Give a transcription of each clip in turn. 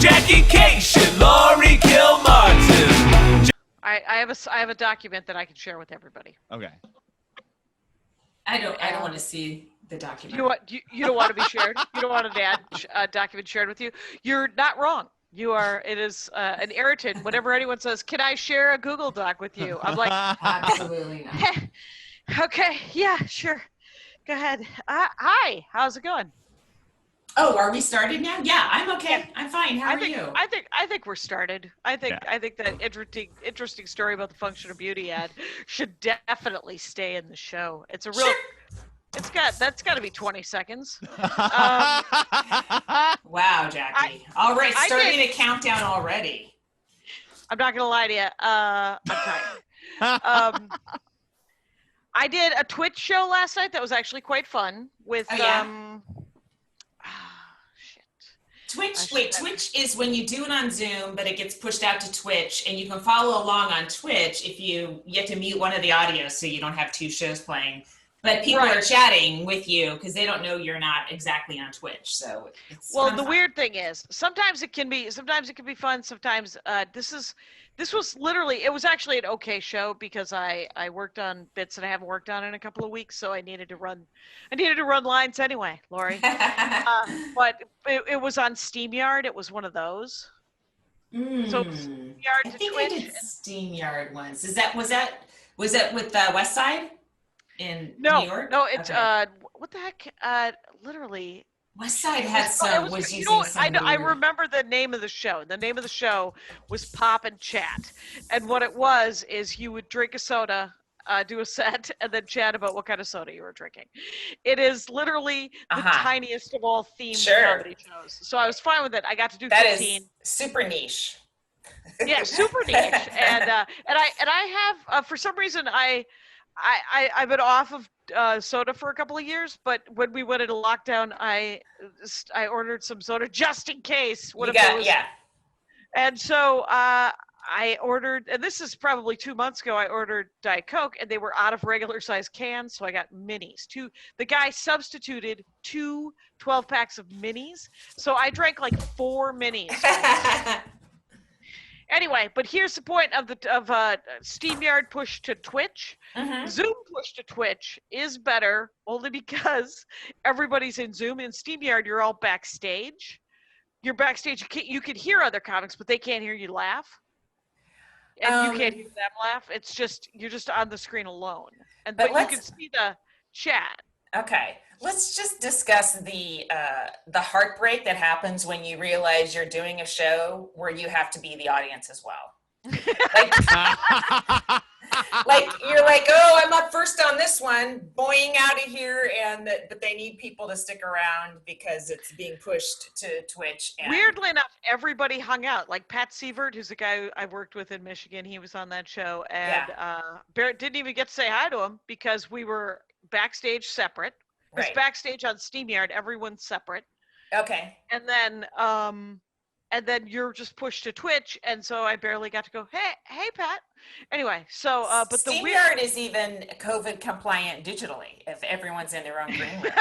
Jackie Cation, Laurie Kill Martin. I have a document that I can share with everybody. Okay. I don't want to see the document. You don't want to be shared? You don't want a document shared with you? You're not wrong. It is an irritant whenever anyone says, can I share a Google Doc with you? I'm like, absolutely not. Okay, yeah, sure. Go ahead. Hi, how's it going? Oh, are we started now? Yeah, I'm okay. Yeah. I'm fine. How are you? I think we're started. I think that interesting story about the Function of Beauty ad should definitely stay in the show. It's a real. Sure. That's got to be 20 seconds. Wow, Jackie. All right, starting a countdown already. I'm not gonna lie to you. I'm tired. I did a Twitch show last night that was actually quite fun with Twitch is when you do it on Zoom, but it gets pushed out to Twitch, and you can follow along on Twitch if you have to mute one of the audios so you don't have two shows playing. But people are chatting with you because they don't know you're not exactly on Twitch. So it's the weird thing is sometimes it can be fun. Sometimes this was literally, it was actually an okay show because I worked on bits that I haven't worked on in a couple of weeks, so I needed to run lines anyway, Laurie. But it was on SteamYard. It was one of those. So SteamYard I to think Twitch. I did SteamYard once. Was that with Westside in New York? No, it's what the heck? Literally. Westside had some. I remember the name of the show. The name of the show was Pop and Chat, and what it was is you would drink a soda, do a set, and then chat about what kind of soda you were drinking. It is literally the tiniest of all themed comedy shows. So I was fine with it. I got to do 15. That is super niche. Yeah, super niche. And I have for some reason I've been off of soda for a couple of years, but when we went into lockdown, I ordered some soda just in case. And so I ordered, and this is probably 2 months ago, I ordered Diet Coke, and they were out of regular size cans, so I got minis. The guy substituted 2 12-packs of minis, so I drank like 4 minis. Anyway, but here's the point of SteamYard push to Twitch. Zoom push to Twitch is better only because everybody's in Zoom. In SteamYard, you're all backstage. You're backstage. You can hear other comics, but they can't hear you laugh. And you can't hear them laugh. It's just, you're just on the screen alone. But you can see the chat. Okay. Let's just discuss the heartbreak that happens when you realize you're doing a show where you have to be the audience as well. Like you're like, oh, I'm up first on this one, boing out of here, but they need people to stick around because it's being pushed to Twitch. Weirdly enough, everybody hung out. Like Pat Sievert, who's a guy I worked with in Michigan, he was on that show, and Barrett didn't even get to say hi to him because we were backstage separate. It's backstage on SteamYard, everyone's separate. Okay. And then you're just pushed to Twitch, and so I barely got to go, hey Pat. Anyway, so but the SteamYard is even COVID compliant digitally if everyone's in their own green room.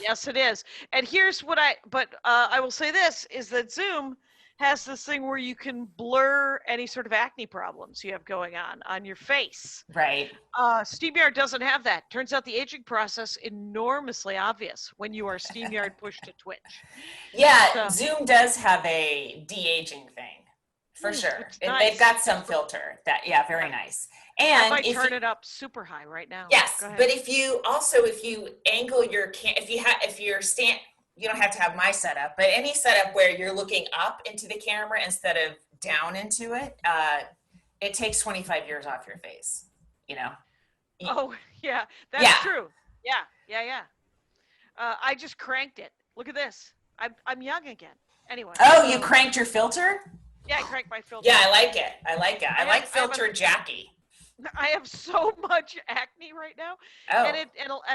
yes it is. And here's what I will say this is that Zoom has this thing where you can blur any sort of acne problems you have going on your face. Right. SteamYard doesn't have that. Turns out the aging process enormously obvious when you are SteamYard pushed to Twitch. Yeah, so, Zoom does have a de-aging thing, for sure. Nice. They've got some filter very nice. And I might turn it up super high right now. Yes, but if you angle your you don't have to have my setup, but any setup where you're looking up into the camera instead of down into it, it takes 25 years off your face, you know? Oh, yeah, that's true. Yeah. I just cranked it. Look at this. I'm young again. Anyway. Oh, you cranked your filter? Yeah, I cranked my filter. Yeah, I like it. I like filter Jackie. I have so much acne right now, and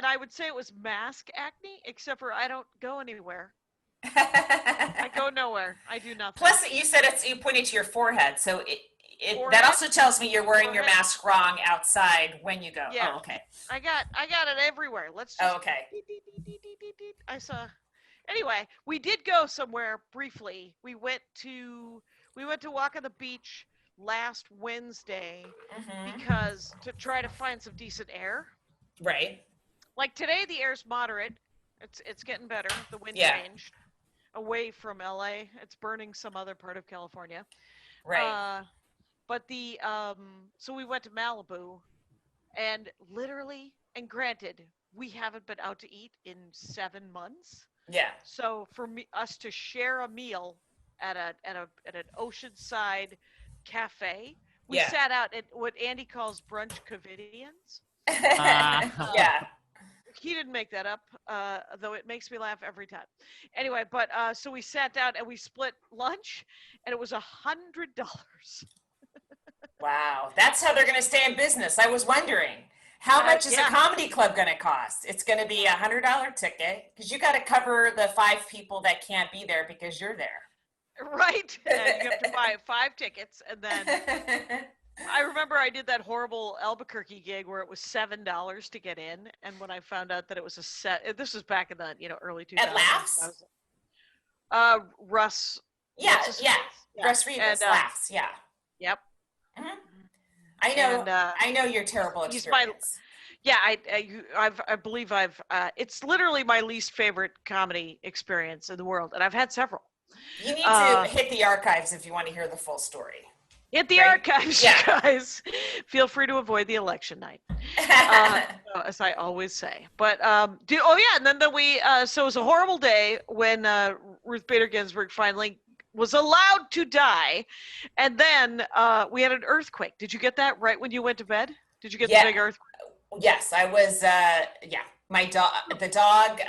I would say it was mask acne, except for I don't go anywhere. I go nowhere. I do nothing. Plus, you said you pointed to your forehead, so that also tells me you're wearing your mask wrong outside when you go. Yeah. Oh, okay. I got it everywhere. Let's just. Oh, okay. I saw. Anyway, we did go somewhere briefly. We went to walk on the beach last Wednesday because to try to find some decent air. Right. Like today, the air's moderate. It's getting better. The wind changed away from LA. It's burning some other part of California. Right. But the so we went to Malibu, and literally, and granted, we haven't been out to eat in 7 months. Yeah. So for us to share a meal at an oceanside cafe, we sat out at what Andy calls brunch covidians. Yeah. He didn't make that up, though it makes me laugh every time. Anyway, but so we sat down and we split lunch, and it was $100. Wow. That's how they're going to stay in business. I was wondering, how much is a comedy club going to cost? It's going to be $100 ticket because you got to cover the 5 people that can't be there because you're there. Right. And you have to buy 5 tickets, and then I remember I did that horrible Albuquerque gig where it was $7 to get in, and when I found out that it was a set, this was back in the early 2000s. At Laughs? Russ. Yeah. Russ Rivas, Laughs. Yeah. Yep. Mm-hmm. I know. And, I know your terrible experience. I believe it's literally my least favorite comedy experience in the world, and I've had several. You need to hit the archives if you want to hear the full story. Hit the archives, you guys. Feel free to avoid the election night, as I always say. But and then so it was a horrible day when Ruth Bader Ginsburg finally was allowed to die, and then we had an earthquake. Did you get that right when you went to bed? Did you get the big earthquake? Yes, I was. My dog. The dog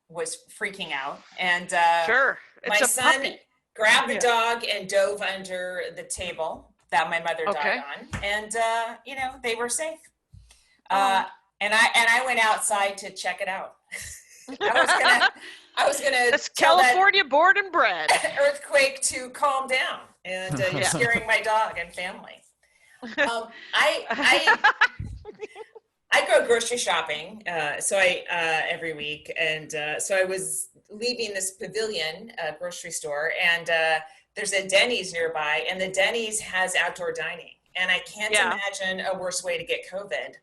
was freaking out, and sure, it's my a son puppy. Grabbed the dog and dove under the table that my mother died on, and they were safe. And I went outside to check it out. I was gonna. It's California born and bred. Earthquake to calm down, and scaring my dog and family. I go grocery shopping, every week, and so I was leaving this Pavilion grocery store, and there's a Denny's nearby, and the Denny's has outdoor dining, and I can't imagine a worse way to get COVID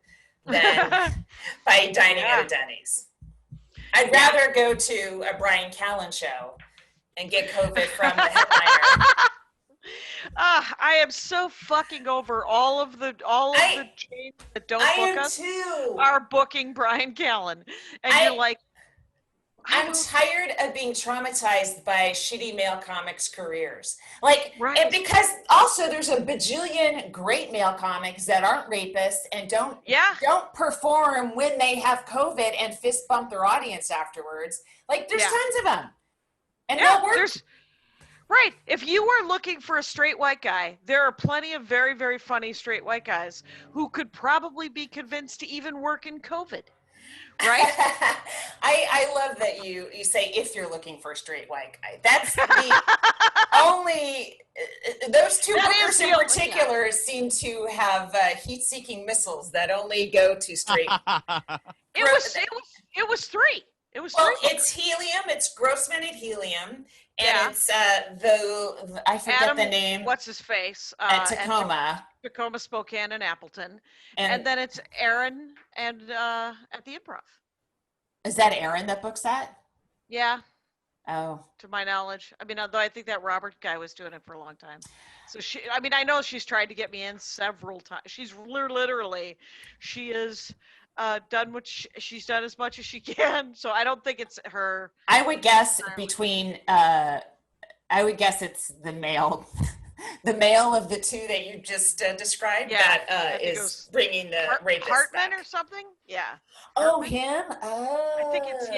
than by dining at a Denny's. I'd rather go to a Brian Callan show and get COVID from the headliner. I am so fucking over all of the chains that don't book us are booking Brian Callan, and you're like, I'm tired of being traumatized by shitty male comics' careers. And because also there's a bajillion great male comics that aren't rapists and don't perform when they have COVID and fist bump their audience afterwards. There's tons of them, and they'll work. Right. If you are looking for a straight white guy, there are plenty of very, very funny straight white guys who could probably be convinced to even work in COVID. Right? I love that you say if you're looking for a straight white guy. That's the only those two bookers in particular seem to have heat-seeking missiles that only go to straight. It was 3. It was 3. Well, it's helium. It's gross-minted helium. And it's I forget Adam, the name. What's his face? At Tacoma. Tacoma, Spokane, and Appleton. And then it's Aaron and at the Improv. Is that Aaron that books that? Yeah. Oh. To my knowledge. I mean, although I think that Robert guy was doing it for a long time. So I know she's tried to get me in several times. She's literally, she is done what she's done as much as she can. So I don't think it's her. I would guess it's the male, the male of the two that you just described that is bringing the rapist Hartman back. Or something. Yeah. Oh, him? Oh. I think it's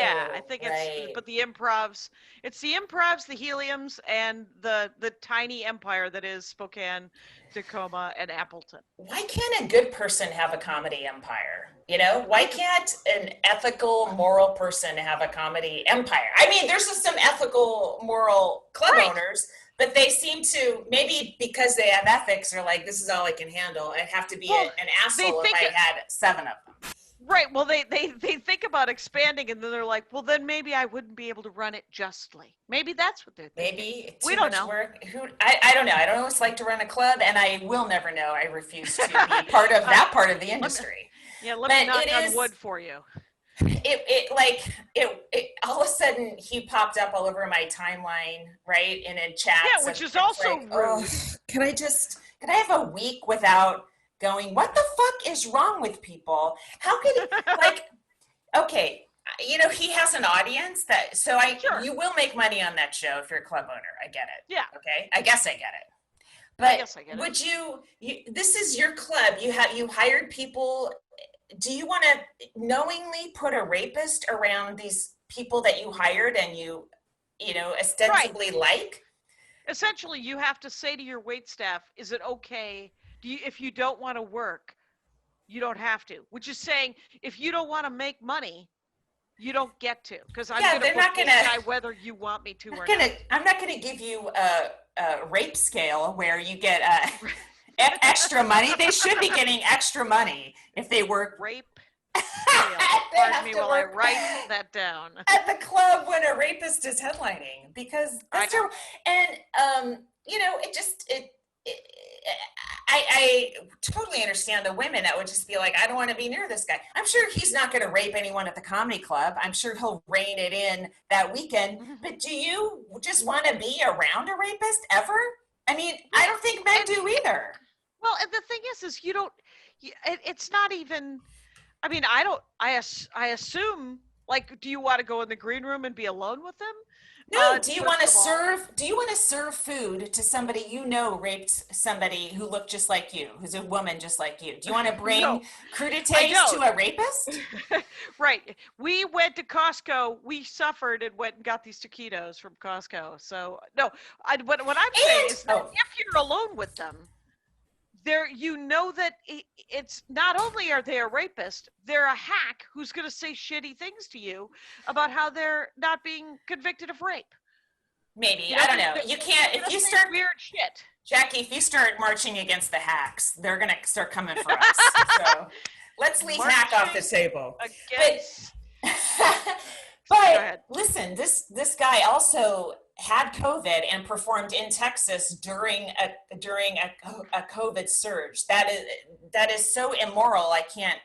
but the improvs, it's the improvs, the heliums, and the tiny empire that is Spokane, Tacoma, and Appleton. Why can't a good person have a comedy empire? Why can't an ethical, moral person have a comedy empire? I mean, there's some ethical, moral club owners, but they seem to, maybe because they have ethics, they're like, this is all I can handle. I'd have to be an asshole if I had 7 of them. Right. Well, they think about expanding, and then they're like, well, then maybe I wouldn't be able to run it justly. Maybe that's what they're thinking. Maybe We too don't much know. work. I don't know. I don't always like to run a club, and I will never know. I refuse to be part of that part of the industry. Let But me knock it on is wood for you. it all of a sudden he popped up all over my timeline, right? And in chats. Yeah, which is also rude. Oh, can I have a week without going, what the fuck is wrong with people? How could he, okay, he has an audience Sure. you will make money on that show if you're a club owner. I get it. Yeah. Okay. I guess I get it. But I get it. would you, this is your club. You hired people. Do you want to knowingly put a rapist around these people that you hired and you ostensibly like? Essentially, you have to say to your wait staff, is it okay? If you don't want to work, you don't have to. Which is saying, if you don't want to make money, you don't get to. Because I'm going to book this guy whether you want me to or not. I'm not going to give you a rape scale where you get extra money. They should be getting extra money if they work. Rape scale. Pardon me while I write that down. At the club when a rapist is headlining, because that's true. And I totally understand the women that would just be like, I don't want to be near this guy. I'm sure he's not going to rape anyone at the comedy club. I'm sure he'll rein it in that weekend. But do you just want to be around a rapist ever? I mean, I don't think men do either. Well, and the thing is you don't. It's not even. I mean, I don't. I assume. Like, do you want to go in the green room and be alone with them? No. Do you want to serve? Do you want to serve food to somebody raped somebody who looked just like you, who's a woman just like you? Do you want to bring crudités to a rapist? Right. We went to Costco. We suffered and went and got these taquitos from Costco. So no. What I'm saying is that if you're alone with them, that it's not only are they a rapist, they're a hack who's going to say shitty things to you about how they're not being convicted of rape. Maybe. I don't know. You can't, if you start weird shit. Jackie, if you start marching against the hacks, they're going to start coming for us. So let's leave hack off the table. But listen, this guy also had COVID and performed in Texas during a COVID surge. That is so immoral. I can't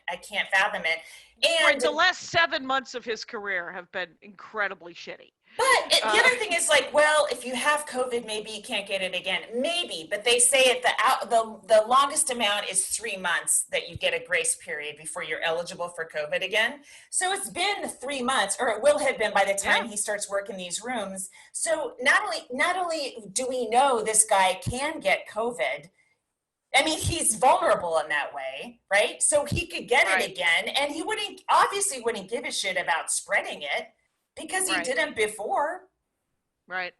fathom it. And the last 7 months of his career have been incredibly shitty. But the other thing is well, if you have COVID, maybe you can't get it again. Maybe, but they say the longest amount is 3 months that you get a grace period before you're eligible for COVID again. So it's been 3 months, or it will have been by the time he starts working these rooms. So not only do we know this guy can get COVID, I mean, he's vulnerable in that way, right? So he could get it again, and he obviously wouldn't give a shit about spreading it. Because he didn't before. Right.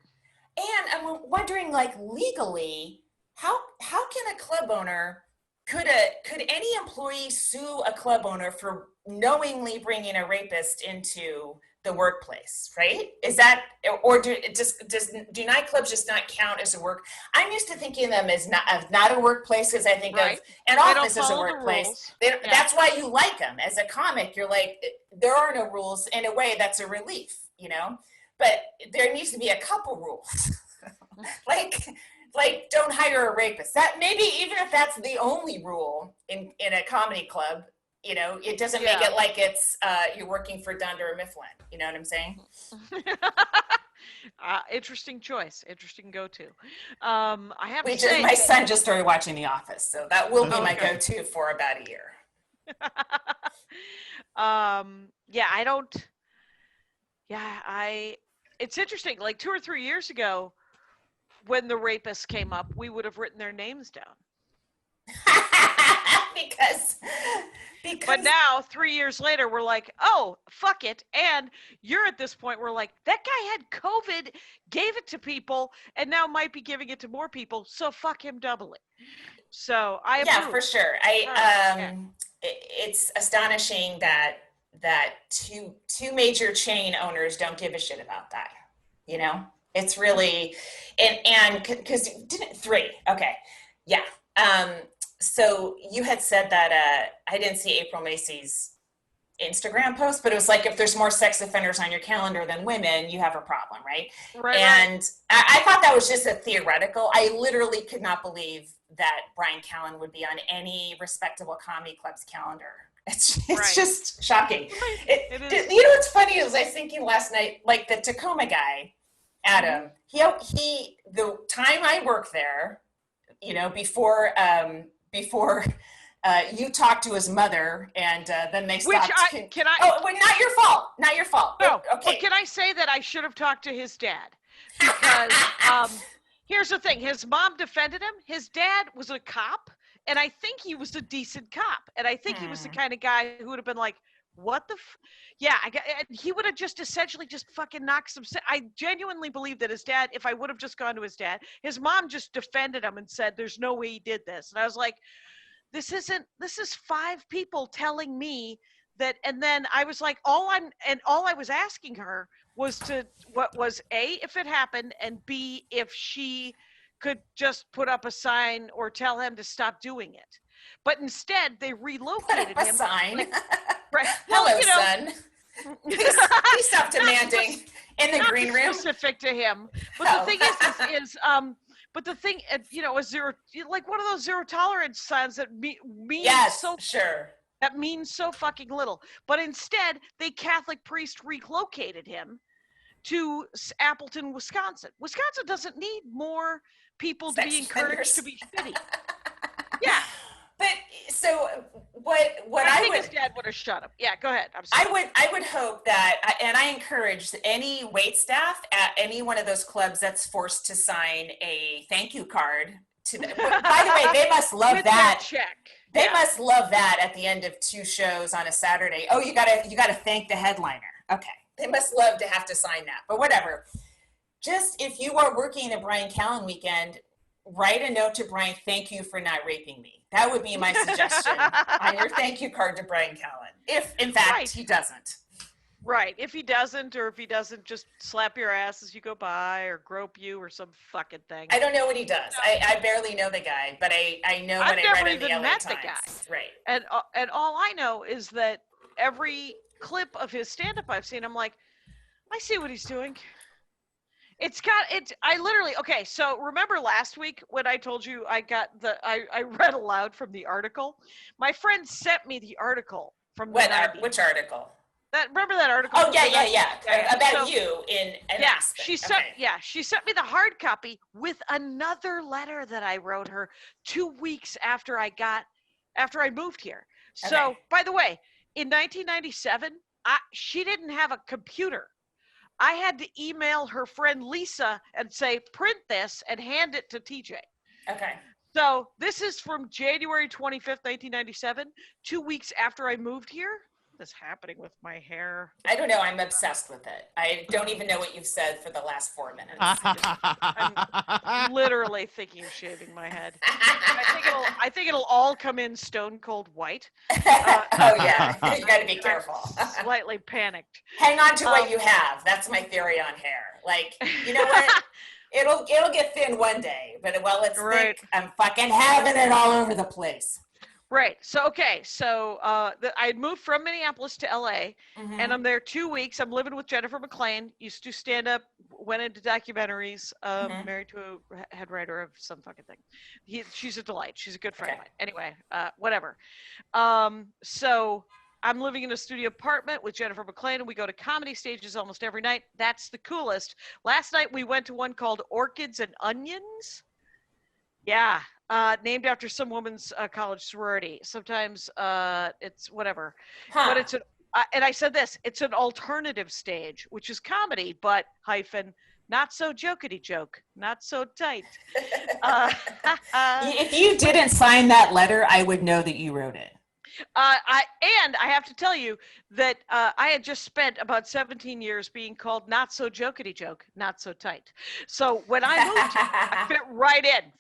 And I'm wondering, legally, how can a club owner, could any employee sue a club owner for knowingly bringing a rapist into the workplace, right? Is that, or do nightclubs just not count as a work? I'm used to thinking of them as not a workplace, because I think of an office as a workplace. That's why you like them. As a comic, you're like, there are no rules. In a way, that's a relief, but there needs to be a couple rules. like don't hire a rapist. That maybe, even if that's the only rule in a comedy club, it doesn't make it like it's you're working for Dunder Mifflin. You know what I'm saying? Interesting choice. Interesting go-to. I have to say, my son just started watching The Office, so that will be my go-to for about a year. It's interesting. Like 2 or 3 years ago, when the rapists came up, we would have written their names down. because But now 3 years later, we're like, oh, fuck it. And you're at this point, we're like, that guy had COVID, gave it to people, and now might be giving it to more people. So fuck him doubly. So I approve. Yeah, for sure. It's astonishing that two major chain owners don't give a shit about that. It's really, and because didn't three. Okay. Yeah. So you had said that I didn't see April Macy's Instagram post, but it was like, if there's more sex offenders on your calendar than women, you have a problem, right? Right. And I thought that was just a theoretical. I literally could not believe that Brian Callan would be on any respectable comedy club's calendar. It's Right. just shocking. It is. You know what's funny is I was thinking last night, like the Tacoma guy, Adam, he the time I worked there, you know, before you talked to his mother, and then they stopped. Can I? Oh, well, not your fault. Not your fault. No. Okay. Well, can I say that I should have talked to his dad? Because here's the thing: his mom defended him. His dad was a cop, and I think he was a decent cop, and I think he was the kind of guy who would have been like, "What the?" Yeah, and he would have just essentially just fucking knocked some. I genuinely believe that his dad, if I would have just gone to his dad, his mom just defended him and said, "There's no way he did this," and I was like, this is 5 people telling me that. And then I was like, all I was asking her was what was A, if it happened, and B, if she could just put up a sign or tell him to stop doing it. But instead they relocated Put up a him. sign. Like, right. Hello, Well, you know, son. Please stop demanding in the green room. Specific to him. But the thing is but the thing, you know, is zero, like one of those zero tolerance signs that means that means so fucking little. But instead, the Catholic priest relocated him to Appleton, Wisconsin. Wisconsin doesn't need more people to be encouraged to be shitty. Yeah. But so what I think his dad would have shut him. Yeah, go ahead. I'm sorry. I would hope that, and I encourage any wait staff at any one of those clubs that's forced to sign a thank you card to them. By the way, they must love With that check. They must love that at the end of 2 shows on a Saturday. Oh, you gotta thank the headliner. Okay. They must love to have to sign that, but whatever. Just if you are working the Brian Callan weekend, write a note to Brian, thank you for not raping me. That would be my suggestion on your thank you card to Brian Callan. If, in fact, he doesn't. Right. If he doesn't, or if he doesn't just slap your ass as you go by or grope you or some fucking thing. I don't know what he does. I barely know the guy, but I know what I read in the LA Times. The guy. Right. And all I know is that every clip of his stand-up I've seen, I'm like, I see what he's doing. Okay, so remember last week when I told you I read aloud from the article? My friend sent me the article from the 90s. Which article? Remember that article? Oh, yeah. About you in an aspect. She sent me the hard copy with another letter that I wrote her 2 weeks after I moved here. So, by the way, in 1997, she didn't have a computer. I had to email her friend Lisa and say, print this and hand it to TJ. Okay. So this is from January 25th, 1997, 2 weeks after I moved here. What is happening with my hair? I don't know. I'm obsessed with it. I don't even know what you've said for the last 4 minutes. I'm literally thinking of shaving my head. I think it'll all come in stone cold white. Oh yeah, you got to be careful. Slightly panicked. Hang on to what you have. That's my theory on hair. Like, you know what? It'll get thin one day, but while it's thick, I'm fucking having it all over the place. Right. So, I moved from Minneapolis to LA, and I'm there 2 weeks. I'm living with Jennifer McLean. Used to stand up, went into documentaries, married to a head writer of some fucking thing. She's a delight. She's a good friend of mine. Anyway, whatever. So I'm living in a studio apartment with Jennifer McLean, and we go to comedy stages almost every night. That's the coolest. Last night we went to one called Orchids and Onions. Yeah. Named after some woman's college sorority. Sometimes it's whatever. But it's and I said this, it's an alternative stage, which is comedy, but not so jokety joke, not so tight. If you didn't sign that letter, I would know that you wrote it. I have to tell you that I had just spent about 17 years being called not so jokety joke, not so tight. So when I moved here, I fit right in.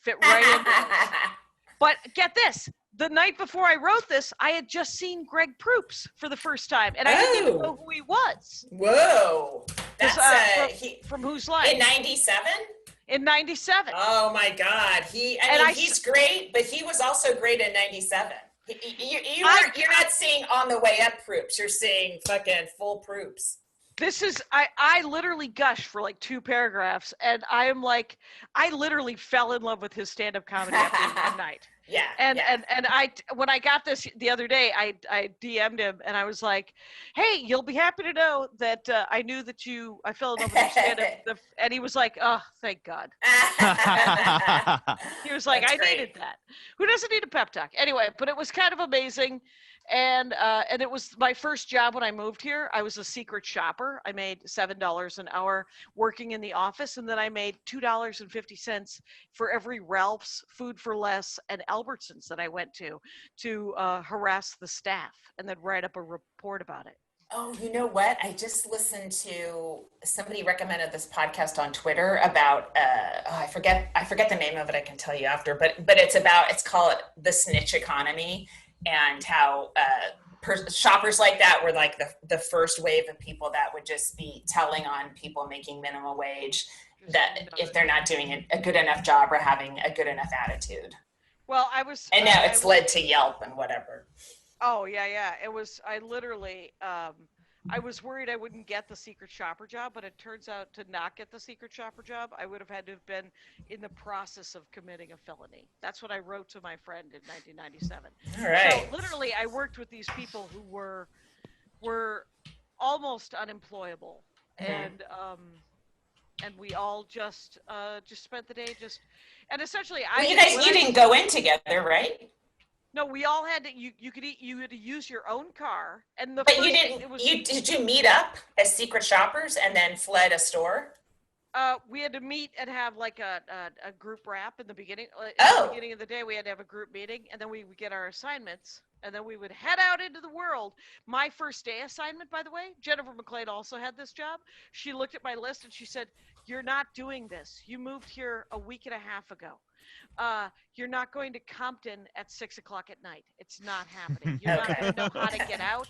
But get this, the night before I wrote this, I had just seen Greg Proops for the first time, and I didn't even know who he was. Whoa. That's from Whose Line? In 97? In 97. Oh my God. He's great, but he was also great in 97. You're not seeing on the way up proops. You're seeing fucking full proops. This is I literally gushed for like 2 paragraphs, and I am like, I literally fell in love with his stand-up comedy after one night. Yeah. And I when I got this the other day, I DM'd him and I was like, "Hey, you'll be happy to know that I knew that I fell in love with your stand-up." And he was like, "Oh, thank God." He was like, That's "I great. needed that. Who doesn't need a pep talk?" Anyway, but it was kind of amazing. And it was my first job when I moved here. I was a secret shopper. I made $7 an hour working in the office, and then I made $2.50 for every Ralph's, Food for Less, and Albertsons that I went to harass the staff and then write up a report about it. Oh, you know what? I just listened to somebody recommended this podcast on Twitter about I forget the name of it. I can tell you after, but it's called The Snitch Economy, and how shoppers like that were like the first wave of people that would just be telling on people making minimum wage that if they're not doing a good enough job or having a good enough attitude. Well, and now it's led to Yelp and whatever. Oh, yeah. It was, I literally, I was worried I wouldn't get the secret shopper job, but it turns out to not get the secret shopper job, I would have had to have been in the process of committing a felony. That's what I wrote to my friend in 1997. All right. So literally, I worked with these people who were almost unemployable, and we all just spent the day and essentially, you didn't go in together, right? No, we all had to. You had to use your own car, and But you didn't. Did you meet up as secret shoppers and then fled a store? We had to meet and have like a group wrap in the beginning. Oh. At the beginning of the day, we had to have a group meeting, and then we would get our assignments, and then we would head out into the world. My first day assignment, by the way, Jennifer McLean also had this job. She looked at my list and she said, "You're not doing this. You moved here a week and a half ago. You're not going to Compton at 6 o'clock at night. It's not happening. You're not going to know how to get out.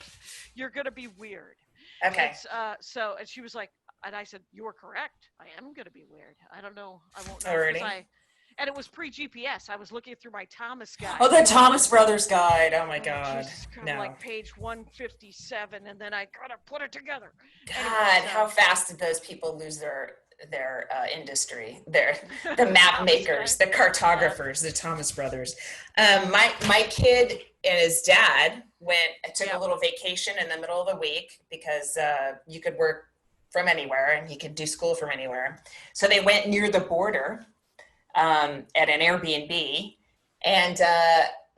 You're going to be weird." Okay. And she was like, and I said, "You were correct. I am going to be weird. I don't know. I won't know." Already. And it was pre-GPS. I was looking through my Thomas guide. Oh, the Thomas Brothers guide. Oh my God. Jesus, No. like page 157, and then I gotta put it together. God, Anyway, how fast did those people lose their industry? The map makers, the cartographers, the Thomas Brothers. My kid and his dad took a little vacation in the middle of the week because you could work from anywhere and he could do school from anywhere. So they went near the border at an Airbnb, and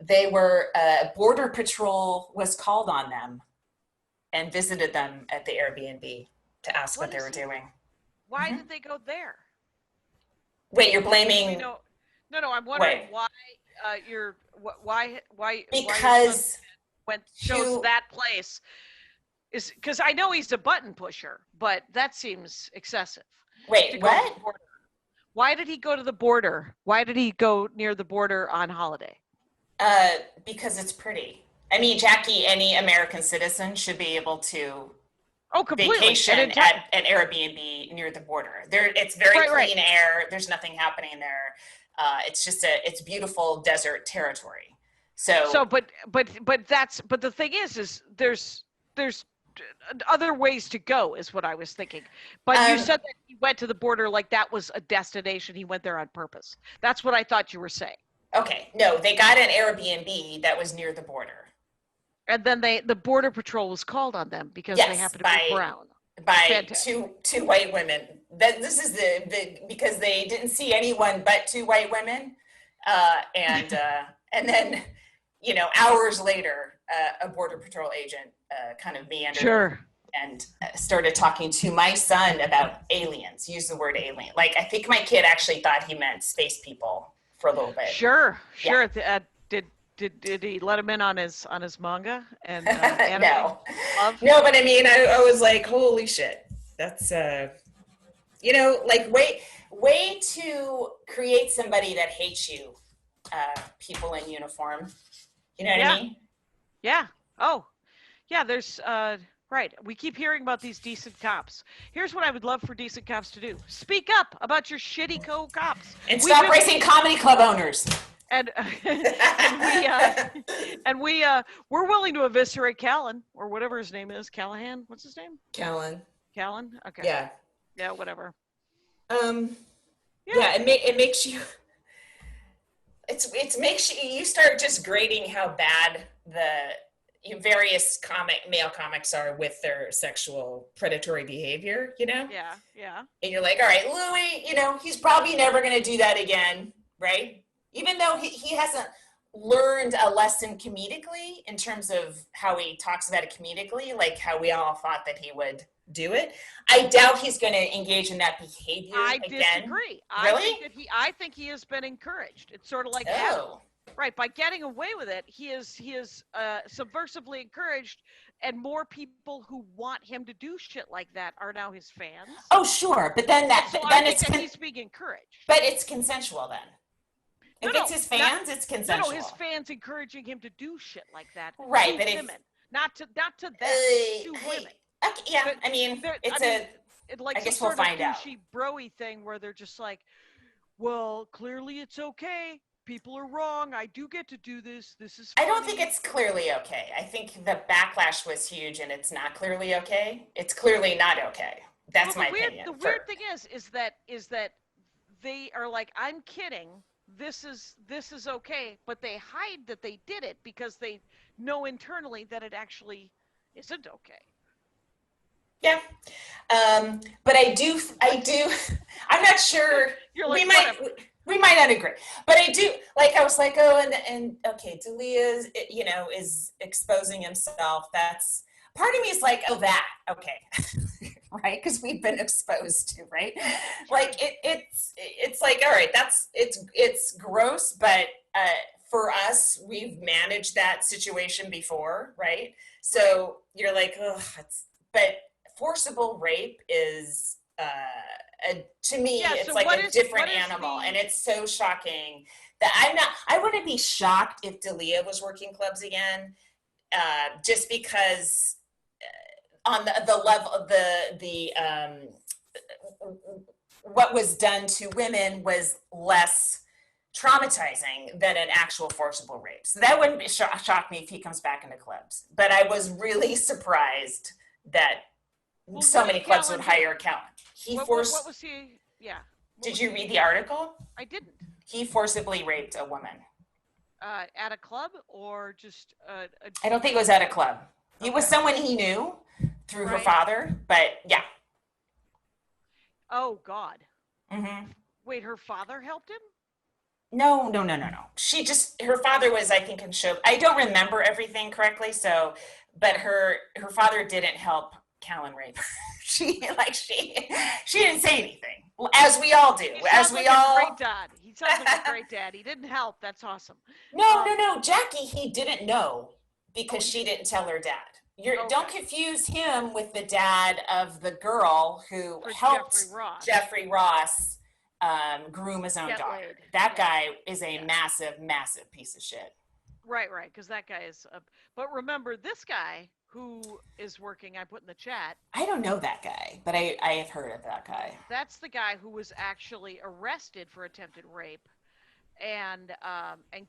they were Border Patrol was called on them and visited them at the Airbnb to ask what they were doing. Why did they go there? Wait, you're blaming? No. I'm wondering why Because chose that place. Is because I know he's a button pusher, but that seems excessive. Wait, what? Why did he go to the border? Why did he go near the border on holiday? Because it's pretty. I mean, Jackie, any American citizen should be able to vacation at an Airbnb near the border. It's very clean air. There's nothing happening there. It's beautiful desert territory. But the thing is there's other ways to go is what I was thinking. But you said that he went to the border like that was a destination. He went there on purpose. That's what I thought you were saying. Okay. No, they got an Airbnb that was near the border. And then the Border Patrol was called on them because they happen to be brown. By two white women. This is because they didn't see anyone but two white women. And then, hours later, a Border Patrol agent kind of meandered and started talking to my son about aliens, use the word alien. Like, I think my kid actually thought he meant space people for a little bit. Sure. Yeah. Did he let him in on his manga and anime? No, but I mean, I was like, holy shit, that's way to create somebody that hates you, people in uniform. You know what I mean? Yeah. Oh, yeah. There's right. We keep hearing about these decent cops. Here's what I would love for decent cops to do: speak up about your shitty cops and stop racing comedy club owners. and we're willing to eviscerate Callan or whatever his name is. Callahan, what's his name? Callan. Callan. Okay. Yeah, Whatever. Yeah, it makes you. It makes you start just grading how bad the various male comics are with their sexual predatory behavior, Yeah. And you're like, all right, Louis, he's probably never going to do that again, right? Even though he hasn't learned a lesson comedically in terms of how he talks about it comedically, like how we all thought that he would do it. I doubt he's going to engage in that behavior again. Disagree. Really? I think he has been encouraged. It's sort of like right, by getting away with it, he is subversively encouraged, and more people who want him to do shit like that are now his fans. Oh, sure, but then he's being encouraged. But it's consensual then. If it's his fans, it's consensual. No, his fans encouraging him to do shit like that. Right, but women, not to them, to women. Okay, yeah, But I mean, like I guess some we'll sort find of out. douchey bro-y thing where they're just like, well, clearly it's okay. People are wrong. I do get to do this. This is funny. I don't think it's clearly okay. I think the backlash was huge, and it's not clearly okay. It's clearly not okay. That's my opinion. The weird thing is that they are like, I'm kidding. This is okay, but they hide that they did it because they know internally that it actually isn't okay. Yeah, but I do. I'm not sure. You're like, we might not agree, but I do. Like, I was like, oh, and okay, D'Elia is exposing himself. That's part of me is like, oh, that okay, right? Because we've been exposed to, right? Like it's like, all right, it's gross, but for us, we've managed that situation before, right? So you're like, oh, but forcible rape is to me it's so like a different animal, and it's so shocking that I wouldn't be shocked if D'Elia was working clubs again, just because on the level of the what was done to women was less traumatizing than an actual forcible rape. So that wouldn't shock me if he comes back into clubs, but I was really surprised that so many clubs would hire Callan. What was he? Yeah. Did you read the article? I didn't. He forcibly raped a woman. At a club or just I don't think it was at a club. It was someone he knew through her father, but yeah. Oh, God. Mm-hmm. Wait, her father helped him? No. Her father was, I think, in show. I don't remember everything correctly, but her father didn't help Callan rape. she didn't say anything, as we all do. A great dad. He sounds like a great dad. He didn't help. That's awesome. No. Jackie, he didn't know because she didn't tell her dad. Don't confuse him with the dad of the girl who helped Jeffrey Ross groom his own daughter. That guy is a massive, massive piece of shit. Right, because that guy is but remember, this guy who is working, I put in the chat. I don't know that guy, but I have heard of that guy. That's the guy who was actually arrested for attempted rape and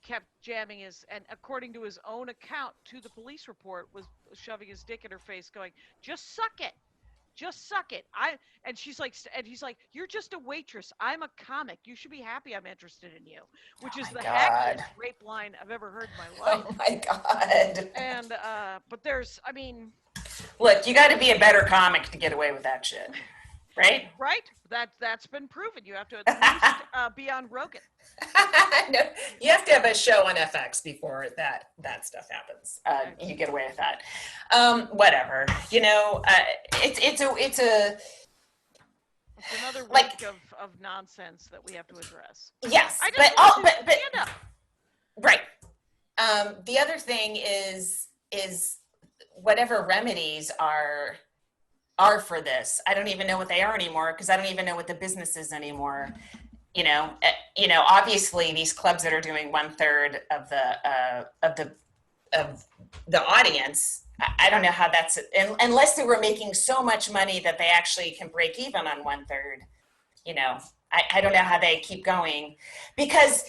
kept jamming and according to his own account to the police report, was shoving his dick in her face going, just suck it. And he's like, you're just a waitress. I'm a comic. You should be happy I'm interested in you, which is the hackiest rape line I've ever heard in my life. Oh my God. And, but look, you got to be a better comic to get away with that shit. Right? Right. That's been proven. You have to at least be on Rogan. No, you have to have a show on FX before that stuff happens. You get away with that. Whatever. It's another week of nonsense that we have to address. Yes, but right. The other thing is whatever remedies are for this. I don't even know what they are anymore because I don't even know what the business is anymore. Obviously these clubs that are doing 1/3 of the audience, I don't know how that's, unless they were making so much money that they actually can break even on 1/3. I don't know how they keep going, because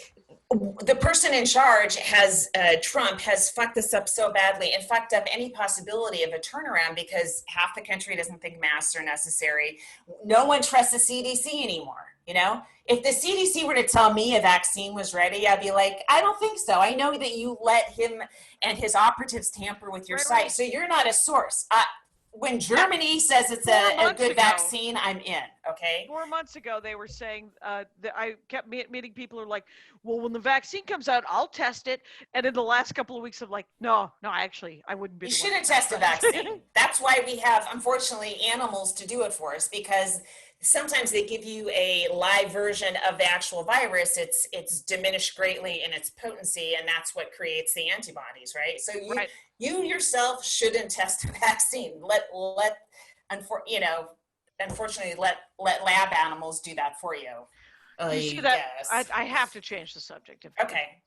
the person in charge has Trump has fucked this up so badly and fucked up any possibility of a turnaround because half the country doesn't think masks are necessary. No one trusts the CDC anymore. You know, if the CDC were to tell me a vaccine was ready, I'd be like, I don't think so. I know that you let him and his operatives tamper with your site, so you're not a source. When Germany says it's a good vaccine, I'm in, okay? 4 months ago, they were saying that I kept meeting people who are like, well, when the vaccine comes out, I'll test it. And in the last couple of weeks, I'm like, no, actually, I wouldn't be. You shouldn't test a vaccine. That's why we have, unfortunately, animals to do it for us, because sometimes they give you a live version of the actual virus. It's diminished greatly in its potency, and that's what creates the antibodies, right? So you yourself shouldn't test a vaccine. Unfortunately, let lab animals do that for you. You see that? I have to change the subject. Okay.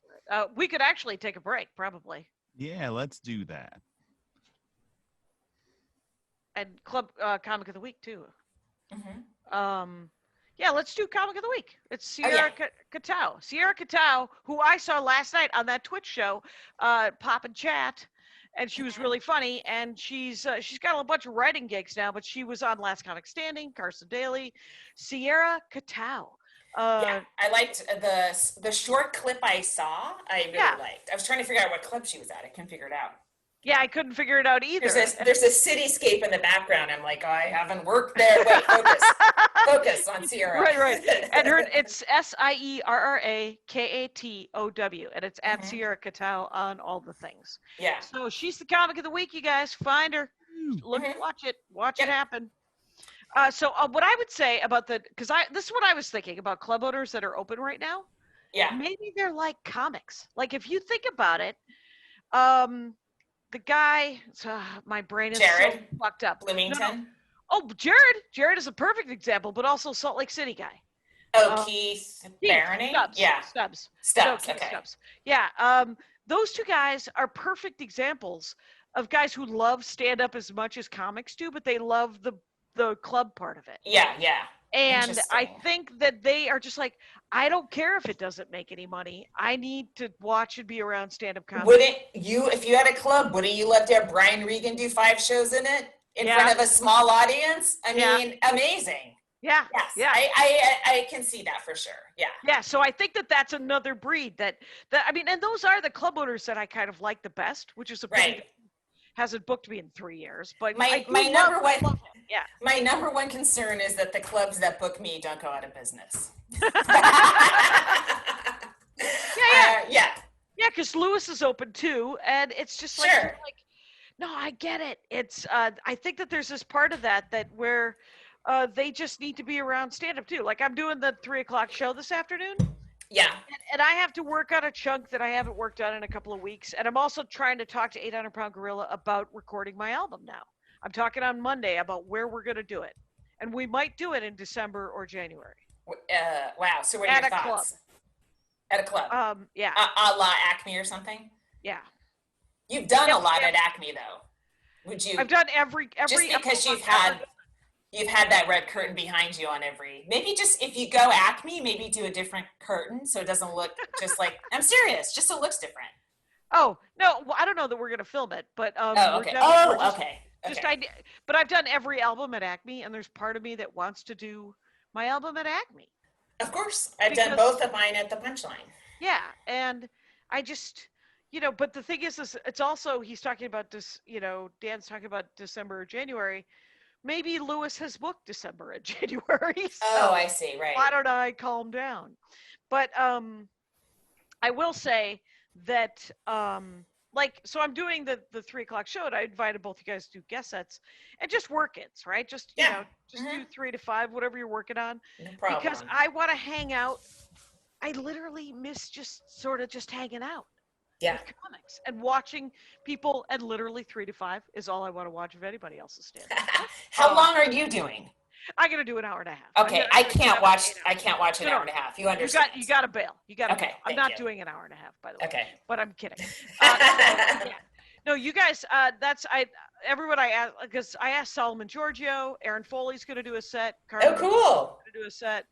We could actually take a break, probably. Yeah, let's do that. And Club Comic of the Week too. Mm-hmm. Yeah, let's do Comic of the Week. It's Sierra Katow. Sierra Katow, who I saw last night on that Twitch show, Pop and Chat, and she was really funny. And she's got a bunch of writing gigs now, but she was on Last Comic Standing, Carson Daly. Sierra Katow. Yeah, I liked the short clip I saw. I really liked. I was trying to figure out what club she was at. I couldn't figure it out. Yeah, I couldn't figure it out either. There's a cityscape in the background. I'm like, oh, I haven't worked there. Wait, focus on Sierra. Right. And it's SIERRAKATOW, and it's at Sierra Katow on all the things. Yeah. So she's the Comic of the Week, you guys. Find her, watch it happen. So what I would say about because this is what I was thinking about club owners that are open right now. Yeah. Maybe they're like comics. Like if you think about it, the guy, my brain is Jared, so fucked up. Bloomington. No. Oh, Jared is a perfect example, but also Salt Lake City guy. Oh, Keith Barney? Stubbs. Okay. Stubbs. Yeah. Those two guys are perfect examples of guys who love stand-up as much as comics do, but they love the club part of it. Yeah. And I think that they are just like, I don't care if it doesn't make any money. I need to watch and be around stand-up comedy. If you had a club, wouldn't you love to have Brian Regan do 5 shows in it in front of a small audience? I mean, amazing. Yeah. Yes. Yeah. I can see that for sure. Yeah. Yeah. So I think that's another breed that I mean, and those are the club owners that I kind of like the best, which is a breed that hasn't booked me in 3 years. But my number one concern is that the clubs that book me don't go out of business. Yeah, because Lewis is open too, and it's just like, no, I get it. It's I think that there's this part of that where they just need to be around stand-up too. Like I'm doing the 3:00 show this afternoon. Yeah. And I have to work on a chunk that I haven't worked on in a couple of weeks, and I'm also trying to talk to 800 Pound Gorilla about recording my album now. I'm talking on Monday about where we're going to do it, and we might do it in December or January. Wow. So what are your thoughts? At a club. Yeah. A la Acme or something? Yeah. You've done a lot at Acme though. Would you? I've done every just because you've had that red curtain behind you on every, maybe just if you go Acme, maybe do a different curtain so it doesn't look just like, I'm serious, just so it looks different. Oh, no, well, I don't know that we're going to film it, but okay. But I've done every album at Acme, and there's part of me that wants to do my album at Acme. Of course. I've done both of mine at the Punchline. Yeah, and I just, but the thing is it's also, he's talking about this, Dan's talking about December or January. Maybe Lewis has booked December and January. So I see, right. Why don't I calm down? But I will say that, so I'm doing the 3:00 show, and I invited both you guys to do guest sets and just work-ins, right? Just, do 3 to 5, whatever you're working on. No problem. Because I want to hang out. I literally miss just hanging out. Yeah. With comics and watching people, and literally 3 to 5 is all I want to watch if anybody else is standing. How long are you doing? I'm gonna do an hour and a half. Okay, I can't watch an hour and a half. You understand? You got to bail. Okay, bail. I'm not doing an hour and a half, by the way. Okay. But I'm kidding. No, you guys. Everyone I asked, because I asked Solomon Giorgio, Aaron Foley's gonna do a set. Cool. Gonna do a set.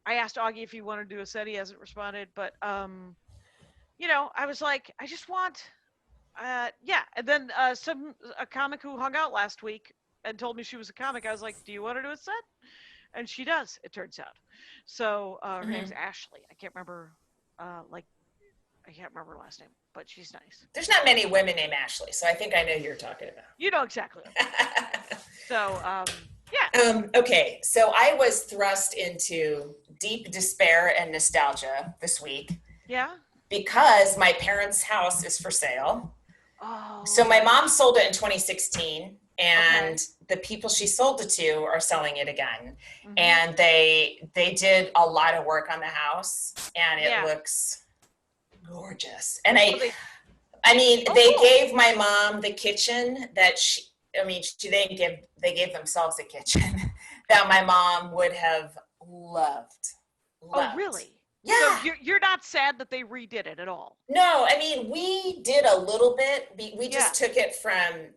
I asked Augie if he wanted to do a set. He hasn't responded, but you know, I was like, I just want, yeah. And then a comic who hung out last week and told me she was a comic. I was like, do you want to do a set? And she does. It turns out. So her name's Ashley. I can't remember, I can't remember her last name, but she's nice. There's not many women named Ashley, so I think I know who you're talking about. You know exactly. So yeah. Okay, so I was thrust into deep despair and nostalgia this week. Yeah. Because my parents' house is for sale. Oh. So my mom sold it in 2016, and the people she sold it to are selling it again. And they did a lot of work on the house, and it looks gorgeous. And they gave my mom the kitchen that they gave themselves a kitchen that my mom would have loved. Oh, really? Yeah. So you're not sad that they redid it at all? No, I mean, we did a little bit. We just took it from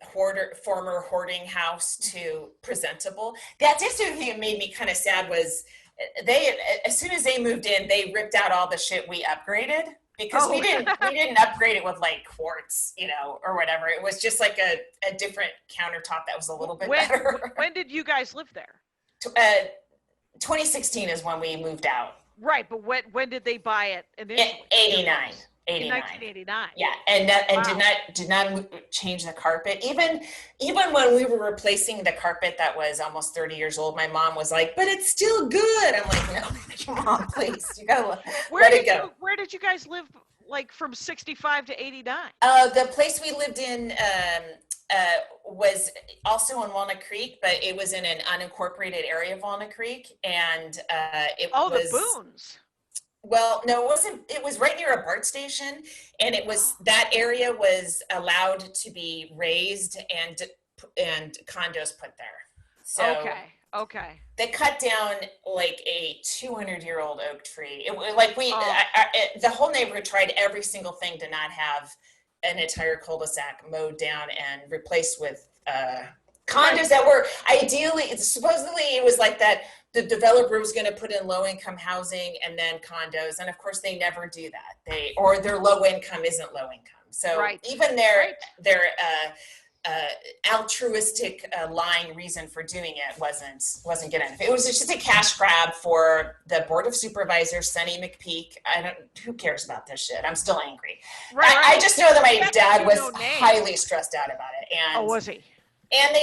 former hoarding house to presentable. That's just the thing that made me kind of sad was as soon as they moved in, they ripped out all the shit we upgraded. Because we didn't upgrade it with like quartz, you know, or whatever. It was just like a different countertop that was a little bit better. When did you guys live there? 2016 is when we moved out. Right, but when did they buy it initially? 89. In 1989. Yeah, and did not change the carpet. Even when we were replacing the carpet that was almost 30 years old, my mom was like, "But it's still good." I'm like, "No, Mom, please, you gotta let it go." Where did you guys live, like from 65 to 89? The place we lived in was also in Walnut Creek, but it was in an unincorporated area of Walnut Creek, and it was the Boons. Well, no, it wasn't. It was right near a BART station, and it was that area was allowed to be raised and condos put there. So okay. They cut down like a 200-year-old oak tree. The whole neighborhood tried every single thing to not have an entire cul-de-sac mowed down and replaced with condos that were supposedly it was like that. The developer was going to put in low-income housing and then condos, and of course they never do that. Their low income isn't low income. So even their altruistic lying reason for doing it wasn't good enough. It was just a cash grab for the Board of Supervisors, Sonny McPeak. Who cares about this shit? I'm still angry. I just know that my dad was highly stressed out about it. And was he? And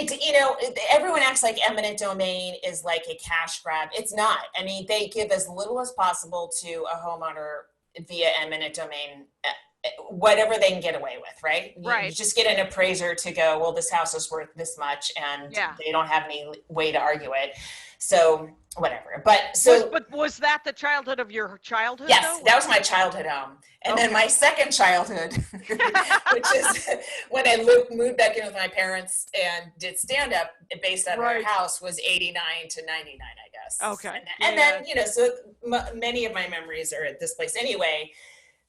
everyone acts like eminent domain is like a cash grab. It's not. I mean, they give as little as possible to a homeowner via eminent domain, whatever they can get away with, right? You just get an appraiser to go, well, this house is worth this much, and they don't have any way to argue it. So whatever. But was that the childhood of your childhood? Yes, that was my childhood home. And then my second childhood, which is when I moved back in with my parents and did stand up based on our house, was 89 to 99, I guess. Okay. And then, so many of my memories are at this place anyway.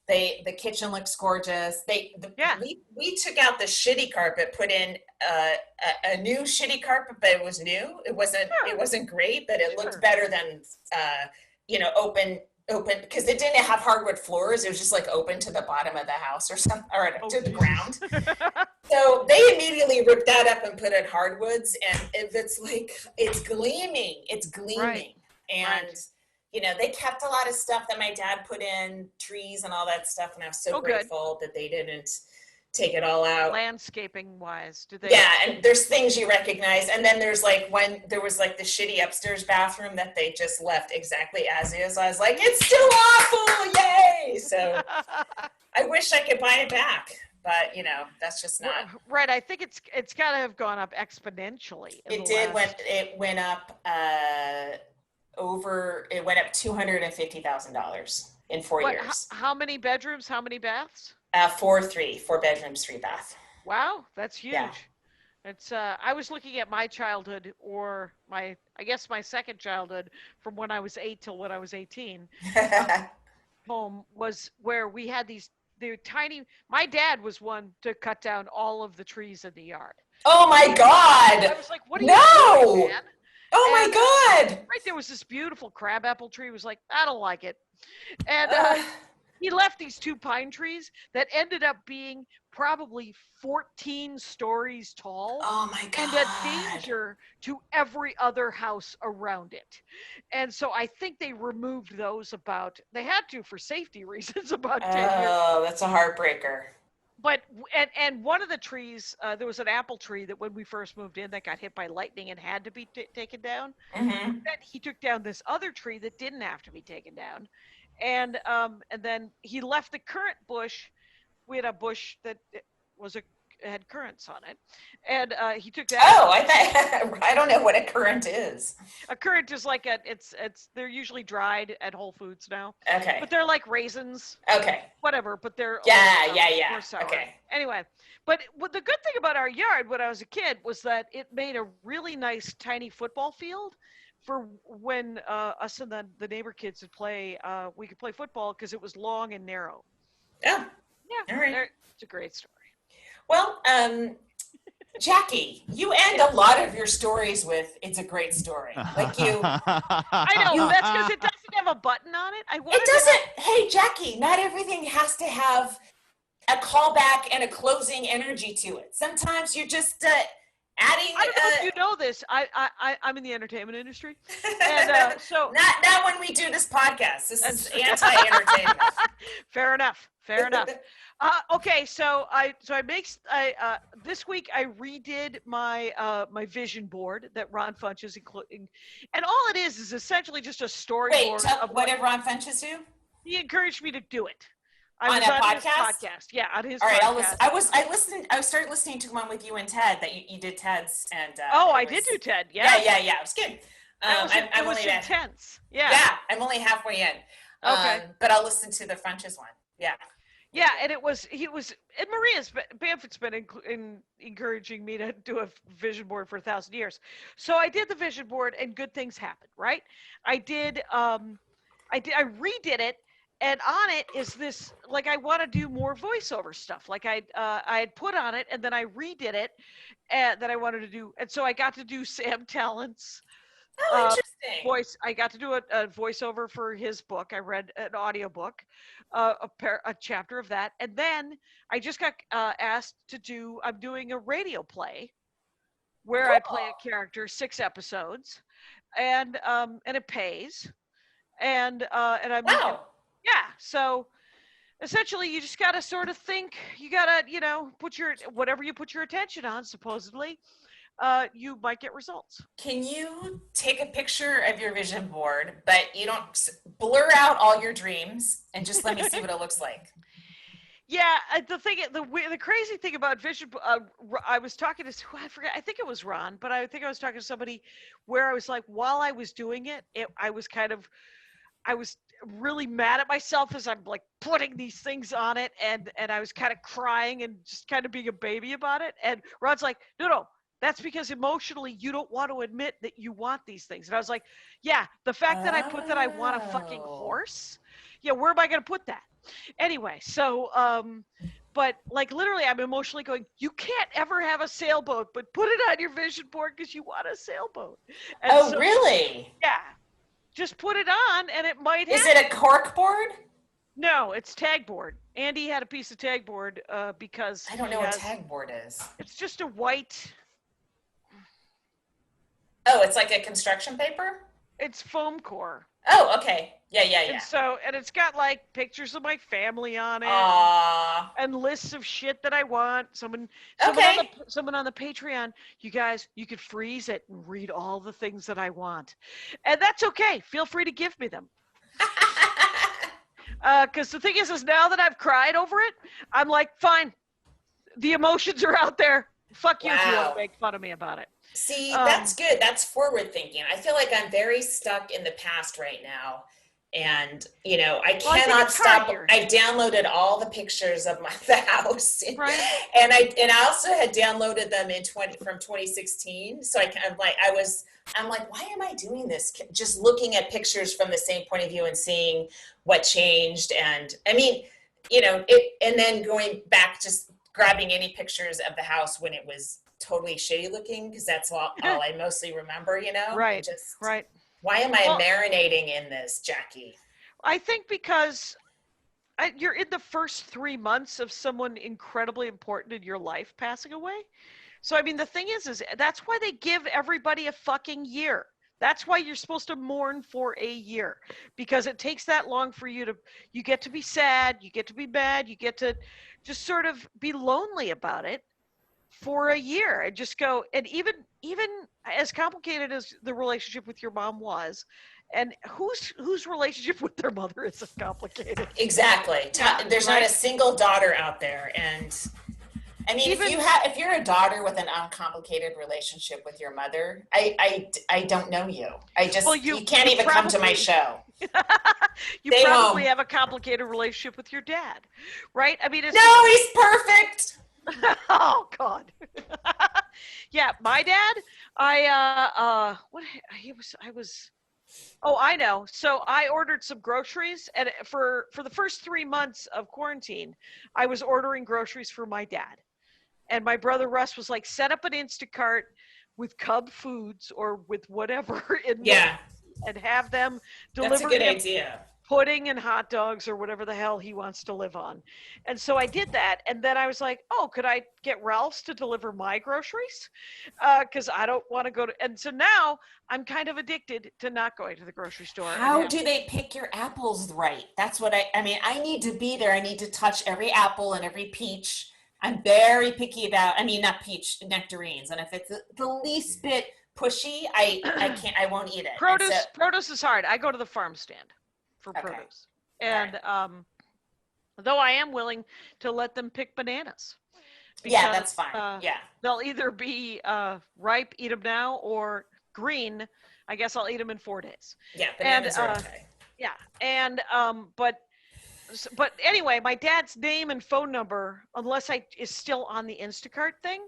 The kitchen looks gorgeous. We took out the shitty carpet, put in a new shitty carpet, but it was new. It wasn't great, but it looked better than open because it didn't have hardwood floors. It was just like open to the bottom of the house or something, or to the ground. So they immediately ripped that up and put in hardwoods, and it's gleaming. It's gleaming, and. They kept a lot of stuff that my dad put in, trees and all that stuff, and I was so grateful that they didn't take it all out. Landscaping wise, did they? Yeah, and there's things you recognize, and then there's when there was the shitty upstairs bathroom that they just left exactly as is. I was like, it's still awful, yay! So I wish I could buy it back, but that's just not right. I think it's got to have gone up exponentially. It went up. It went up $250,000 in 4 years. How many bedrooms? How many baths? 4 bedrooms, 3 bath. Wow, that's huge. Yeah. It's I was looking at my childhood, or my second childhood, from when I was 8 till when I was 18. Home was where we had they're tiny. My dad was one to cut down all of the trees in the yard. Oh my God! I was like, "What are you doing, man?" Oh my God. Right there was this beautiful crabapple tree. He was like, I don't like it. And Ugh. he left these 2 pine trees that ended up being probably 14 stories tall Oh my and a God. danger to every other house around it. And so I think they removed those they had to for safety reasons about 10 years. Oh, that's a heartbreaker. But and one of the trees, there was an apple tree that when we first moved in that got hit by lightning and had to be taken down. Mm-hmm. Then he took down this other tree that didn't have to be taken down, and then he left the currant bush. We had a bush that had currants on it, and he took that. Oh, I thought I don't know what a currant is. A currant is like it's they're usually dried at Whole Foods now, Okay. but they're like raisins. Okay. Whatever, but they're Yeah. more sour. Okay. Anyway, but the good thing about our yard when I was a kid was that it made a really nice tiny football field for when us and the neighbor kids would play. We could play football because it was long and narrow. Oh. Yeah, All right. It's a great story. Well, Jackie, you end a lot of your stories with "It's a great story." Like you. I know that's because it doesn't have a button on it. It doesn't. Hey, Jackie, not everything has to have a callback and a closing energy to it. Sometimes you're just adding. I don't know if you know this. I'm in the entertainment industry, and so not when we do this podcast. This is anti-entertainment. Fair enough. Okay, so this week I redid my my vision board that Ron Funches including, and all it is essentially just a storyboard. Wait, what did Ron Funches do? He encouraged me to do it. On a podcast? His podcast. Yeah, on his All right, podcast. I started listening to one with you and Ted that you did Ted's and I did do Ted. Yeah. Yeah. It was good. It was intense. Yeah. Yeah, I'm only halfway in. Okay. But I'll listen to the Funches one. Yeah. Yeah, and and Maria's Bamford's been encouraging me to do a vision board for 1,000 years. So I did the vision board, and good things happened, right? I redid it, and on it is this, like, I want to do more voiceover stuff. Like I had put on it, and then I redid it, and that I wanted to do, and so I got to do Sam Tallent's voice. I got to do a voiceover for his book. I read an audiobook, a chapter of that, and then I just got asked to do. I'm doing a radio play where I play a character, 6 episodes, and it pays, and I'm so essentially you just got to sort of think. You got to put whatever you put your attention on, supposedly. You might get results. Can you take a picture of your vision board, but you don't blur out all your dreams and just let me see what it looks like? Yeah, the crazy thing about vision, I was talking to, I forget, I think it was Ron, but I think I was talking to somebody where I was like, while I was doing it, I was really mad at myself as I'm like putting these things on it, and I was kind of crying and just kind of being a baby about it. And Ron's like, no. That's because emotionally you don't want to admit that you want these things. And I was like, yeah, the fact that I put that I want a fucking horse, yeah, where am I going to put that? Anyway, so, but like literally I'm emotionally going, you can't ever have a sailboat, but put it on your vision board because you want a sailboat. And Really? Yeah. Just put it on and it might happen. Is it a cork board? No, it's tag board. Andy had a piece of tag board because I don't know what tag board is. It's just a white... Oh, it's like a construction paper? It's foam core. Oh, okay. Yeah. And it's got like pictures of my family on it. Aww. And lists of shit that I want. Someone on the Patreon, you guys, you could freeze it and read all the things that I want. And that's okay. Feel free to give me them. Because the thing is now that I've cried over it, I'm like, fine. The emotions are out there. Fuck you if you want to make fun of me about it. See, that's good. That's forward thinking. I feel like I'm very stuck in the past right now. And, I cannot stop. I downloaded all the pictures of the house. Right. And I also had downloaded them from 2016. So I'm like, why am I doing this? Just looking at pictures from the same point of view and seeing what changed. And I mean, and then going back, just grabbing any pictures of the house when it was totally shitty looking because that's all I mostly remember, you know? Right, Just, right. why am I Well, marinating in this, Jackie? I think because you're in the first 3 months of someone incredibly important in your life passing away. So, I mean, the thing is that's why they give everybody a fucking year. That's why you're supposed to mourn for a year, because it takes that long for you get to be sad, you get to be mad, you get to just sort of be lonely about it for a year and just go. And even as complicated as the relationship with your mom was, and whose relationship with their mother isn't complicated? Exactly. Yeah, There's right? not a single daughter out there. And I mean, Even if you're a daughter with an uncomplicated relationship with your mother, I don't know you. well, You can't you even come to my probably show. you Stay probably home. have a complicated relationship with your dad, right? I mean, it's No, he's perfect. oh God. Yeah, my dad, what I was oh, I know. So I ordered some groceries, and for the first 3 months of quarantine, I was ordering groceries for my dad. And my brother Russ was like, set up an Instacart with Cub Foods or with whatever in Yeah, and have them that's a deliver good him idea. pudding and hot dogs or whatever the hell he wants to live on. And so I did that. And then I was like, oh, could I get Ralph's to deliver my groceries? Because I don't want to go to. And so now I'm kind of addicted to not going to the grocery store. How do they pick your apples right? That's what I mean, I need to be there. I need to touch every apple and every peach. I'm very picky about, I mean, not peach, nectarines. And if it's the least bit pushy, I can't, I won't eat it. Produce is hard. I go to the farm stand for Okay. produce. And though I am willing to let them pick bananas. Yeah, that's fine. Yeah. They'll either be ripe, eat them now, or green. I guess I'll eat them in 4 days. Yeah, bananas are okay. Yeah, and but anyway, my dad's name and phone number, unless is still on the Instacart thing.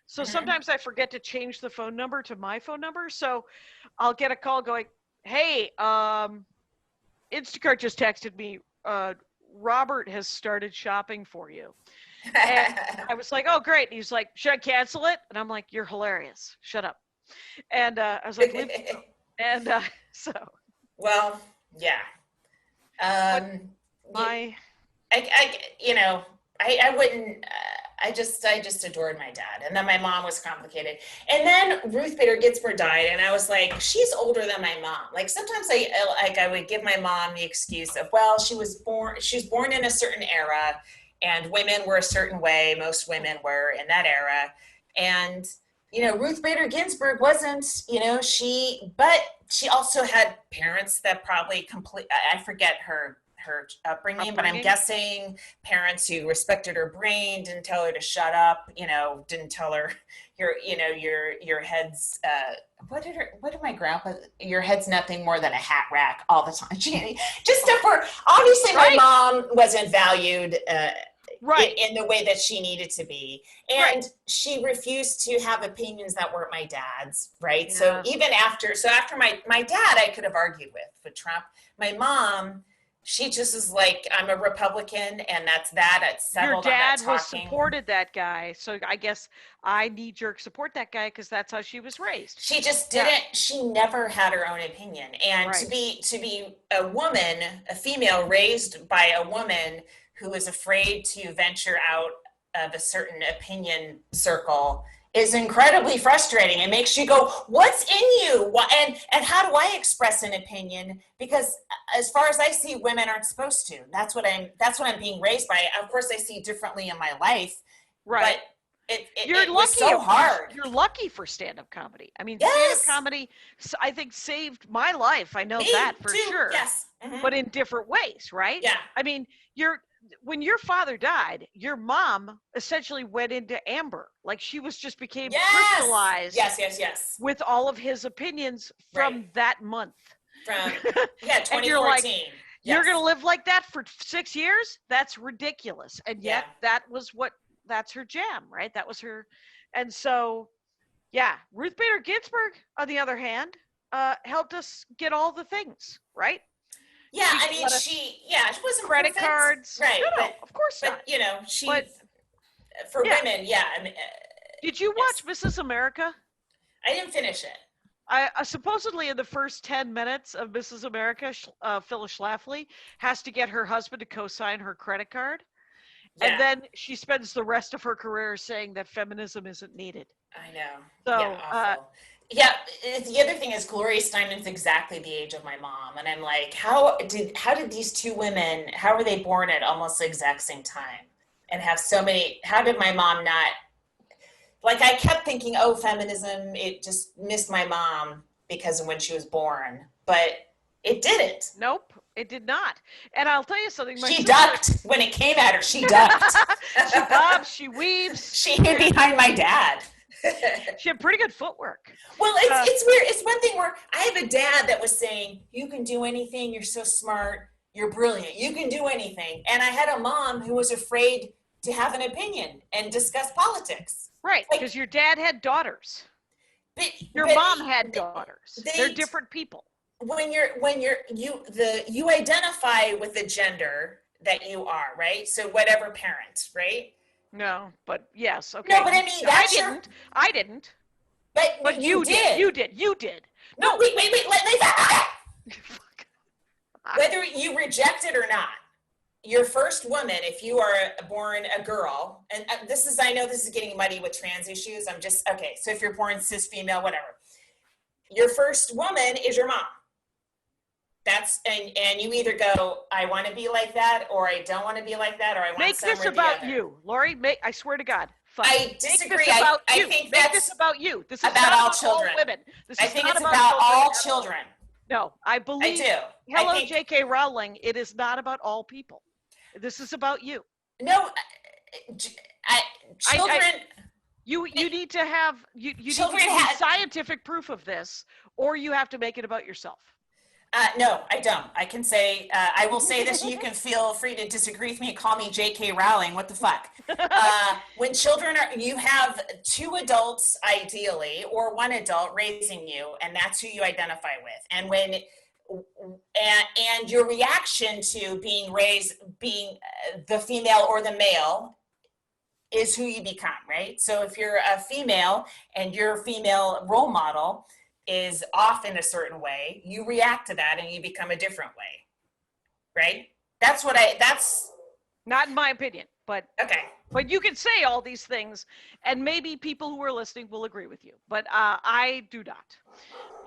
So sometimes I forget to change the phone number to my phone number. So I'll get a call going, "Hey, Instacart just texted me. Robert has started shopping for you." And I was like, "Oh, great." And he's like, "Should I cancel it?" And I'm like, "You're hilarious. Shut up." And I was like, "Leave it go." And so. Well, yeah. My I wouldn't. I just adored my dad, and then my mom was complicated, and then Ruth Bader Ginsburg died, and I was like, she's older than my mom. Like sometimes I would give my mom the excuse of, well, she was born in a certain era, and women were a certain way. Most women were in that era, and Ruth Bader Ginsburg wasn't. But she also had parents that probably I forget her upbringing, but I'm guessing parents who respected her brain, didn't tell her to shut up, didn't tell her your head's what did my grandpa, your head's nothing more than a hat rack all the time. Just stuff where obviously my mom wasn't valued in the way that she needed to be, and she refused to have opinions that weren't my dad's, right? Yeah. So even after my dad I could have argued with Trump. My mom, she just is like, I'm a Republican, and that's that. It's settled. Your dad supported that guy, so I guess I knee-jerk support that guy because that's how she was raised. She just didn't. Yeah. She never had her own opinion, and to be a woman, a female raised by a woman who is afraid to venture out of a certain opinion circle is incredibly frustrating. It makes you go, what's in you? And how do I express an opinion? Because as far as I see, women aren't supposed to. That's what I'm being raised by. Of course, I see differently in my life. Right. But it was so hard. You're lucky for stand-up comedy. I mean, stand-up comedy, I think, saved my life. I know that for sure. Yes. Mm-hmm. But in different ways, right? Yeah. I mean, when your father died, your mom essentially went into amber. Like she became crystallized. Yes. With all of his opinions from that month. From 2014. And you're like, you're going to live like that for 6 years? That's ridiculous. And yet that's her jam, right? That was her. And so, Ruth Bader Ginsburg, on the other hand, helped us get all the things, right? Yeah, I mean, she wasn't credit perfect. Cards, right? No, of course not. But for women, I mean, Did you watch Mrs. America? I didn't finish it. I supposedly in the first 10 minutes of Mrs. America, Phyllis Schlafly has to get her husband to co-sign her credit card. Yeah. And then she spends the rest of her career saying that feminism isn't needed. I know. So, yeah, awful. Yeah, the other thing is Gloria Steinem's exactly the age of my mom, and I'm like, how did these two women? How were they born at almost the exact same time, and have so many? How did my mom not? Like, I kept thinking, oh, feminism, it just missed my mom because of when she was born, but it didn't. Nope, it did not. And I'll tell you something. She ducked when it came at her. She ducked. She bobs, she weaves. She hid behind my dad. She had pretty good footwork. Well, it's weird. It's one thing where I have a dad that was saying, you can do anything. You're so smart. You're brilliant. You can do anything. And I had a mom who was afraid to have an opinion and discuss politics. Right, Like, because your dad had daughters. but Your mom had daughters. They're different people. When you identify with the gender that you are, right? So whatever parent, right? No, but yes, okay. No, but I mean, I didn't. But you did. You did. No, wait. Whether you reject it or not, your first woman, if you are born a girl, and I know this is getting muddy with trans issues. So if you're born cis female, whatever, your first woman is your mom. And you either go, I want to be like that, or I don't want to be like that, or I want Make this about you, Laurie. I swear to God. Fine. I disagree. I think Make this about you. This is about not all about children. All women. This I is think not it's about all children. No, I believe. I do. Hello, J.K. Rowling. It is not about all people. This is about you. No, children. You need to have you need Children to have scientific proof of this, or you have to make it about yourself. No, I don't. I can say, I will say this, and you can feel free to disagree with me and call me J.K. Rowling. What the fuck? When you have two adults, ideally, or one adult raising you, and that's who you identify with. And your reaction to being raised, being the female or the male, is who you become, right? So if you're a female and your female role model is off in a certain way, you react to that and you become a different way, right? That's not in my opinion, but okay. But you can say all these things, and maybe people who are listening will agree with you. But I do not.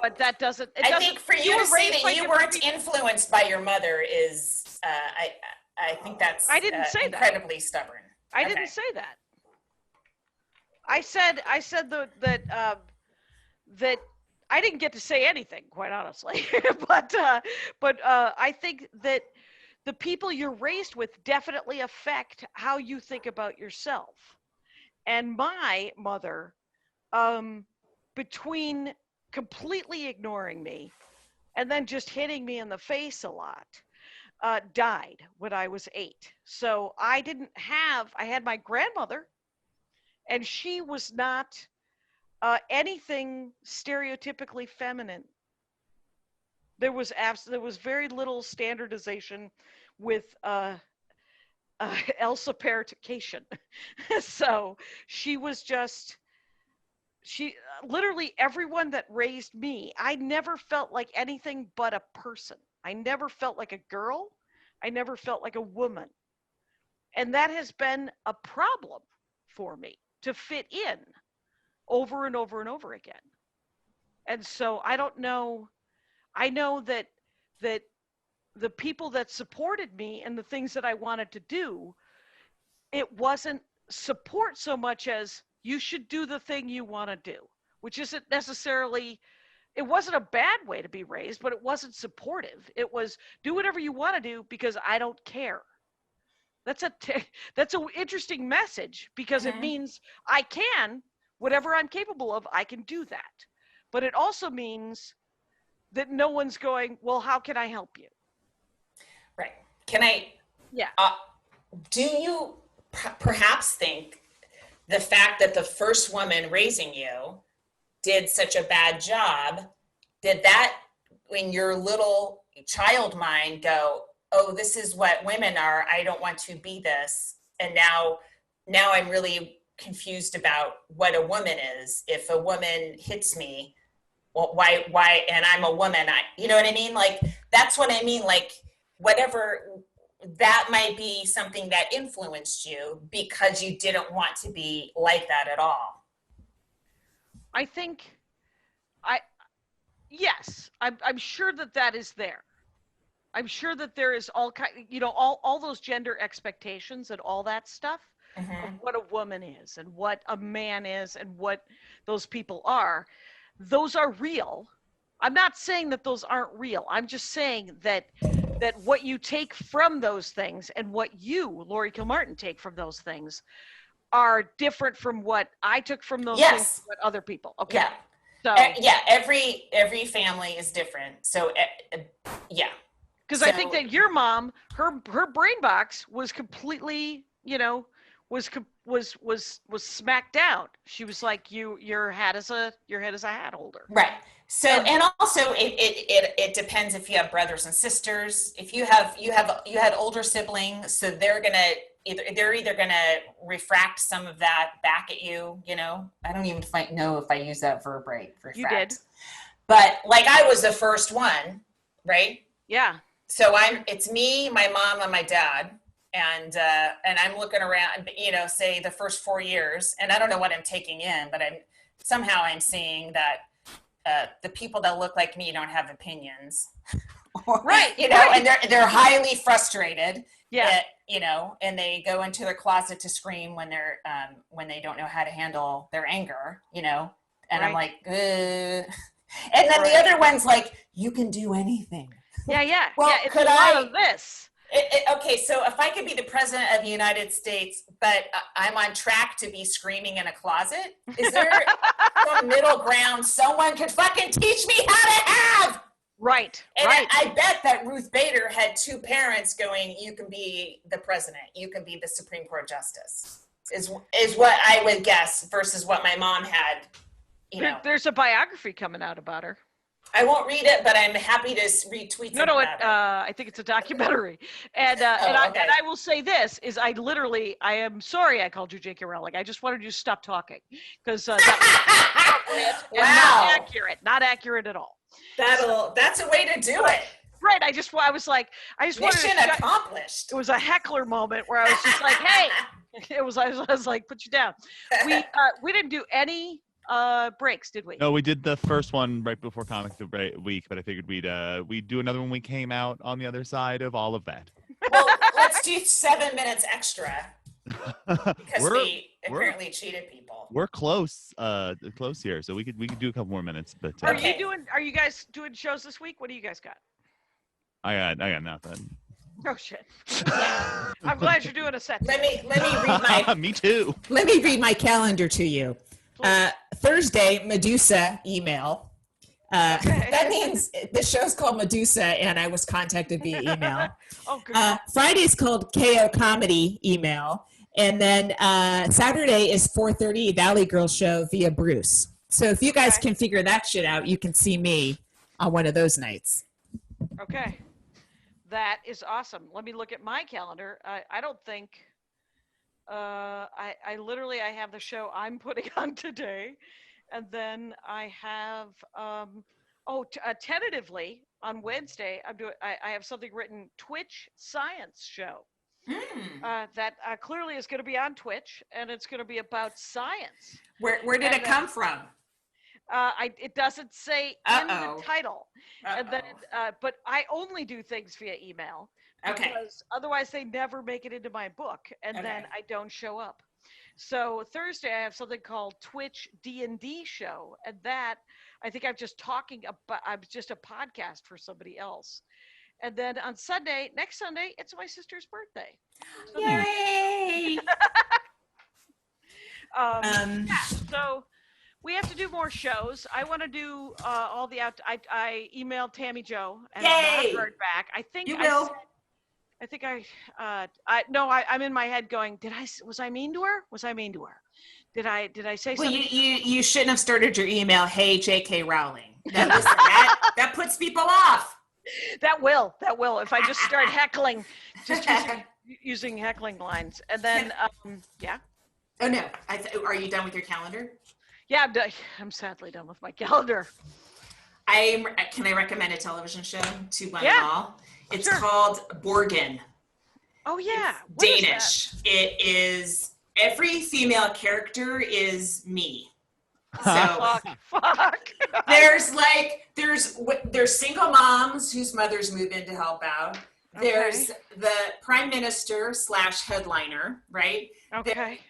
But that doesn't. I think for you to say that you weren't influenced by your mother is, I think that's. I didn't say incredibly stubborn. I didn't say that. I said that I didn't get to say anything, quite honestly. but I think that the people you're raised with definitely affect how you think about yourself. And my mother, between completely ignoring me and then just hitting me in the face a lot, died when I was 8. So I had my grandmother, and she was not anything stereotypically feminine. There was very little standardization with elsiperification. So she was just, literally everyone that raised me, I never felt like anything but a person. I never felt like a girl. I never felt like a woman. And that has been a problem for me to fit in over and over and over again. And so I don't know. I know that the people that supported me and the things that I wanted to do, it wasn't support so much as you should do the thing you want to do, which isn't necessarily, it wasn't a bad way to be raised, but it wasn't supportive. It was do whatever you want to do because I don't care. That's an interesting message because it means I can, whatever I'm capable of, I can do that. But it also means that no one's going, well, how can I help you? Right. Can I? Yeah. Do you perhaps think the fact that the first woman raising you did such a bad job, did that, in your little child mind, go, oh, this is what women are, I don't want to be this, and now I'm really confused about what a woman is. If a woman hits me, well, why, and I'm a woman, you know what I mean? Like, that's what I mean. Like, whatever, that might be something that influenced you because you didn't want to be like that at all. I think, yes, I'm sure that is there. I'm sure that there is all all those gender expectations and all that stuff of what a woman is and what a man is and what those people are. Those are real. I'm not saying that those aren't real. I'm just saying that what you take from those things and what you, Laurie Kilmartin, take from those things are different from what I took from those things and what other people. Okay. Yeah. So yeah, every family is different. So yeah. Because I think that your mom, her brain box was completely, was smacked down. She was like, your head is a hat holder. Right. So, and also it depends if you have brothers and sisters. If you had older siblings, so they're either gonna refract some of that back at you. I don't even know if I use that verb right. Refract. You did. But like, I was the first one, right? Yeah. So it's me, my mom, and my dad. And I'm looking around, say the first 4 years, and I don't know what I'm taking in, but I'm seeing that the people that look like me don't have opinions, right? And they're highly frustrated. Yeah. And they go into their closet to scream when they don't know how to handle their anger. And right. I'm like, ugh. And then the other one's like, you can do anything. Yeah. Well, yeah, it's a lot of this. Okay, so if I could be the president of the United States, but I'm on track to be screaming in a closet, is there some middle ground someone could fucking teach me how to have? Right. And right. I bet that Ruth Bader had 2 parents going, you can be the president, you can be the Supreme Court justice, is what I would guess, versus what my mom had. There's a biography coming out about her. I won't read it, but I'm happy to retweet it. I think it's a documentary. And I will say this, is I am sorry I called you J.K. Rowling. I just wanted you to stop talking, because that was wow. Not accurate at all. That's a way to do it. Right. I just mission accomplished. It was a heckler moment where I was just like, hey, I was like, put you down. We didn't do any breaks, did we? No, we did the first one right before Comic Week, but I figured we'd do another one. We came out on the other side of all of that. Well, let's do 7 minutes extra, because we apparently cheated people. We're close here, so we could do a couple more minutes. But are you guys doing shows this week? What do you guys got? I got nothing. Oh shit! I'm glad you're doing a set. Let me read my. Me too. Let me read my calendar to you. Thursday, Medusa email. That means the show's called Medusa, and I was contacted via email. Oh, good. Friday's called KO Comedy email, and then Saturday is 4:30 Valley Girl Show via Bruce. So if you guys can figure that shit out, you can see me on one of those nights. Okay, that is awesome. Let me look at my calendar. I don't think. I literally have the show I'm putting on today, and then I have tentatively on Wednesday I have something written, Twitch Science Show. That clearly is going to be on Twitch, and it's going to be about science. Where did it come from? It doesn't say in the title. And then, but I only do things via email. Okay. Because otherwise they never make it into my book, and then I don't show up. So Thursday I have something called Twitch D&D Show, and that I think I'm just a podcast for somebody else. And then on next Sunday, it's my sister's birthday. So Yay! So we have to do more shows. I want to do all the I emailed Tammy Jo and I heard back. I think you will. I'm in my head going, was I mean to her? Was I mean to her? Did I say something? Well, you shouldn't have started your email, hey, J.K. Rowling. That puts people off. That will. If I just start heckling, just using heckling lines. And then, yeah. Oh no, are you done with your calendar? Yeah, I'm sadly done with my calendar. Can I recommend a television show to one and Yeah, all? It's sure. called Borgen. Oh yeah, It's what is Danish. It is, every female character is me. that? So Fuck. there's single moms whose mothers move in to help out. There's the prime minister / headliner, right? Okay.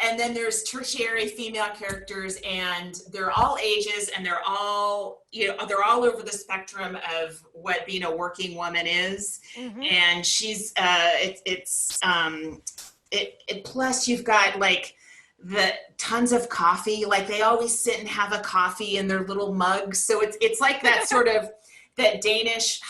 And then there's tertiary female characters, and they're all ages, and they're all over the spectrum of what being a working woman is. Mm-hmm. And she's plus you've got like the tons of coffee, like they always sit and have a coffee in their little mugs, so it's like that sort of that Danish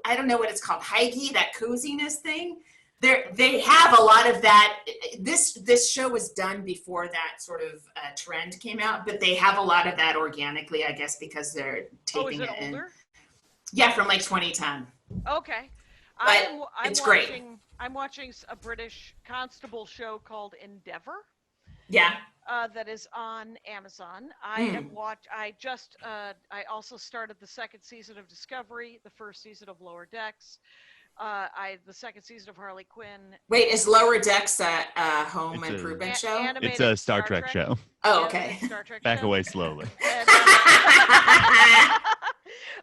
I don't know what it's called, hygge, that coziness thing. They have a lot of that. This show was done before that sort of trend came out, but they have a lot of that organically, I guess, because they're taping is it it in. older? Yeah, from like 2010. Okay. But it's great. I'm watching a British constable show called Endeavour. Yeah. That is on Amazon. I also started the second season of Discovery, the first season of Lower Decks, the second season of Harley Quinn. Wait, is Lower Decks a home It's improvement show? It's a Star Trek show. Oh, okay. Star Trek Back show. away slowly. And,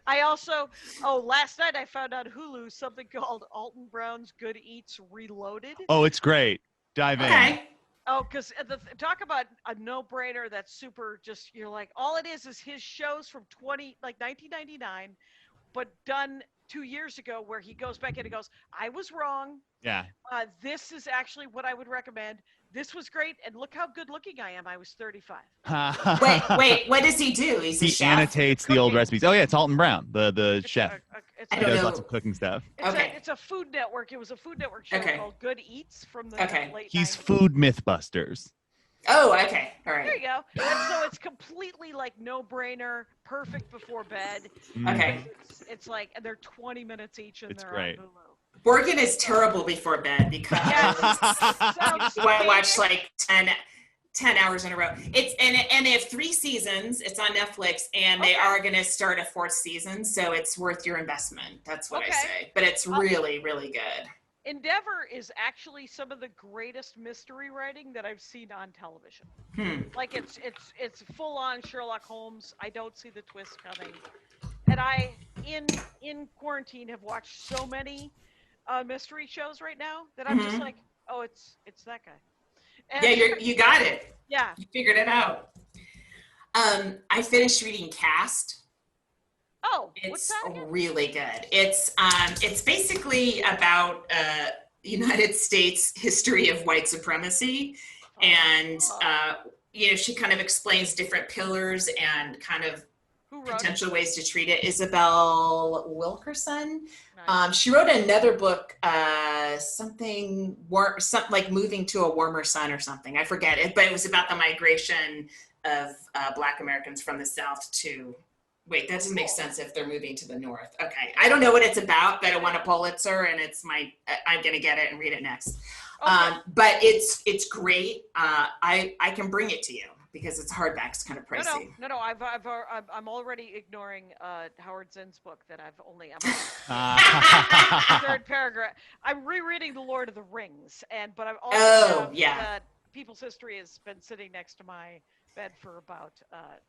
I also, last night I found on Hulu something called Alton Brown's Good Eats Reloaded. Oh, it's great. Dive in. Okay. Oh, because talk about a no-brainer that's super, just, you're like, all it is his shows from 1999, but done 2 years ago, where he goes back in and goes, I was wrong. Yeah. This is actually what I would recommend. This was great, and look how good looking I am. I was 35. Wait, what does he do? He's a He chef? annotates the old recipes. Oh yeah, it's Alton Brown, the chef. It's I He don't does know. lots of cooking stuff. It's a Food Network. It was a Food Network show Okay. called Good Eats from the late He's 90s. food mythbusters. Oh, okay. All right. There you go. And so it's completely like no-brainer, perfect before bed. Okay. It's like, and they're 20 minutes each, and It's they're great. on Hulu. Borgen is terrible before bed because Sounds you want to watch like 10 hours in a row. And they have 3 seasons. It's on Netflix, and they are going to start a 4th season, so it's worth your investment. That's what I say. But it's really, really good. Endeavour is actually some of the greatest mystery writing that I've seen on television. Like it's full on Sherlock Holmes. I don't see the twist coming. And I in quarantine have watched so many mystery shows right now that I'm just like, oh, it's that guy. And Yeah, you got it. Yeah. You figured it out. I finished reading Cast. Oh, It's what's that again? really good. It's basically about United States history of white supremacy, and she kind of explains different pillars and kind of potential ways to treat it. Isabel Wilkerson. Nice. She wrote another book, something like Moving to a Warmer Sun or something. I forget it, but it was about the migration of Black Americans from the South to. Wait, that doesn't make sense if they're moving to the North. Okay, I don't know what it's about, but I won a Pulitzer, and I'm gonna get it and read it next. Okay. But it's great. I can bring it to you because it's hardback. It's kind of pricey. No. I'm already ignoring Howard Zinn's book that I'm on third paragraph. I'm rereading The Lord of the Rings, but I'm also People's History has been sitting next to my bed for about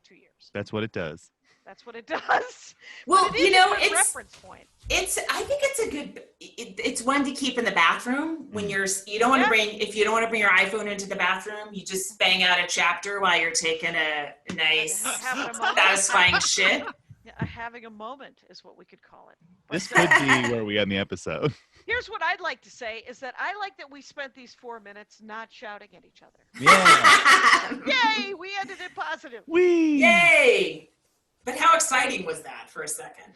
2 years. That's what it does. That's what it does. Well, but it is a good it's reference point. I think it's a good. It's one to keep in the bathroom when you don't want to bring. If you don't want to bring your iPhone into the bathroom, you just bang out a chapter while you're taking a nice, satisfying shit. Yeah, having a moment is what we could call it. But This could be where we end the episode. here's what I'd like to say is that I like that we spent these 4 minutes not shouting at each other. Yeah. Yay! We ended it positive. Whee! Yay! But how exciting was that for a second?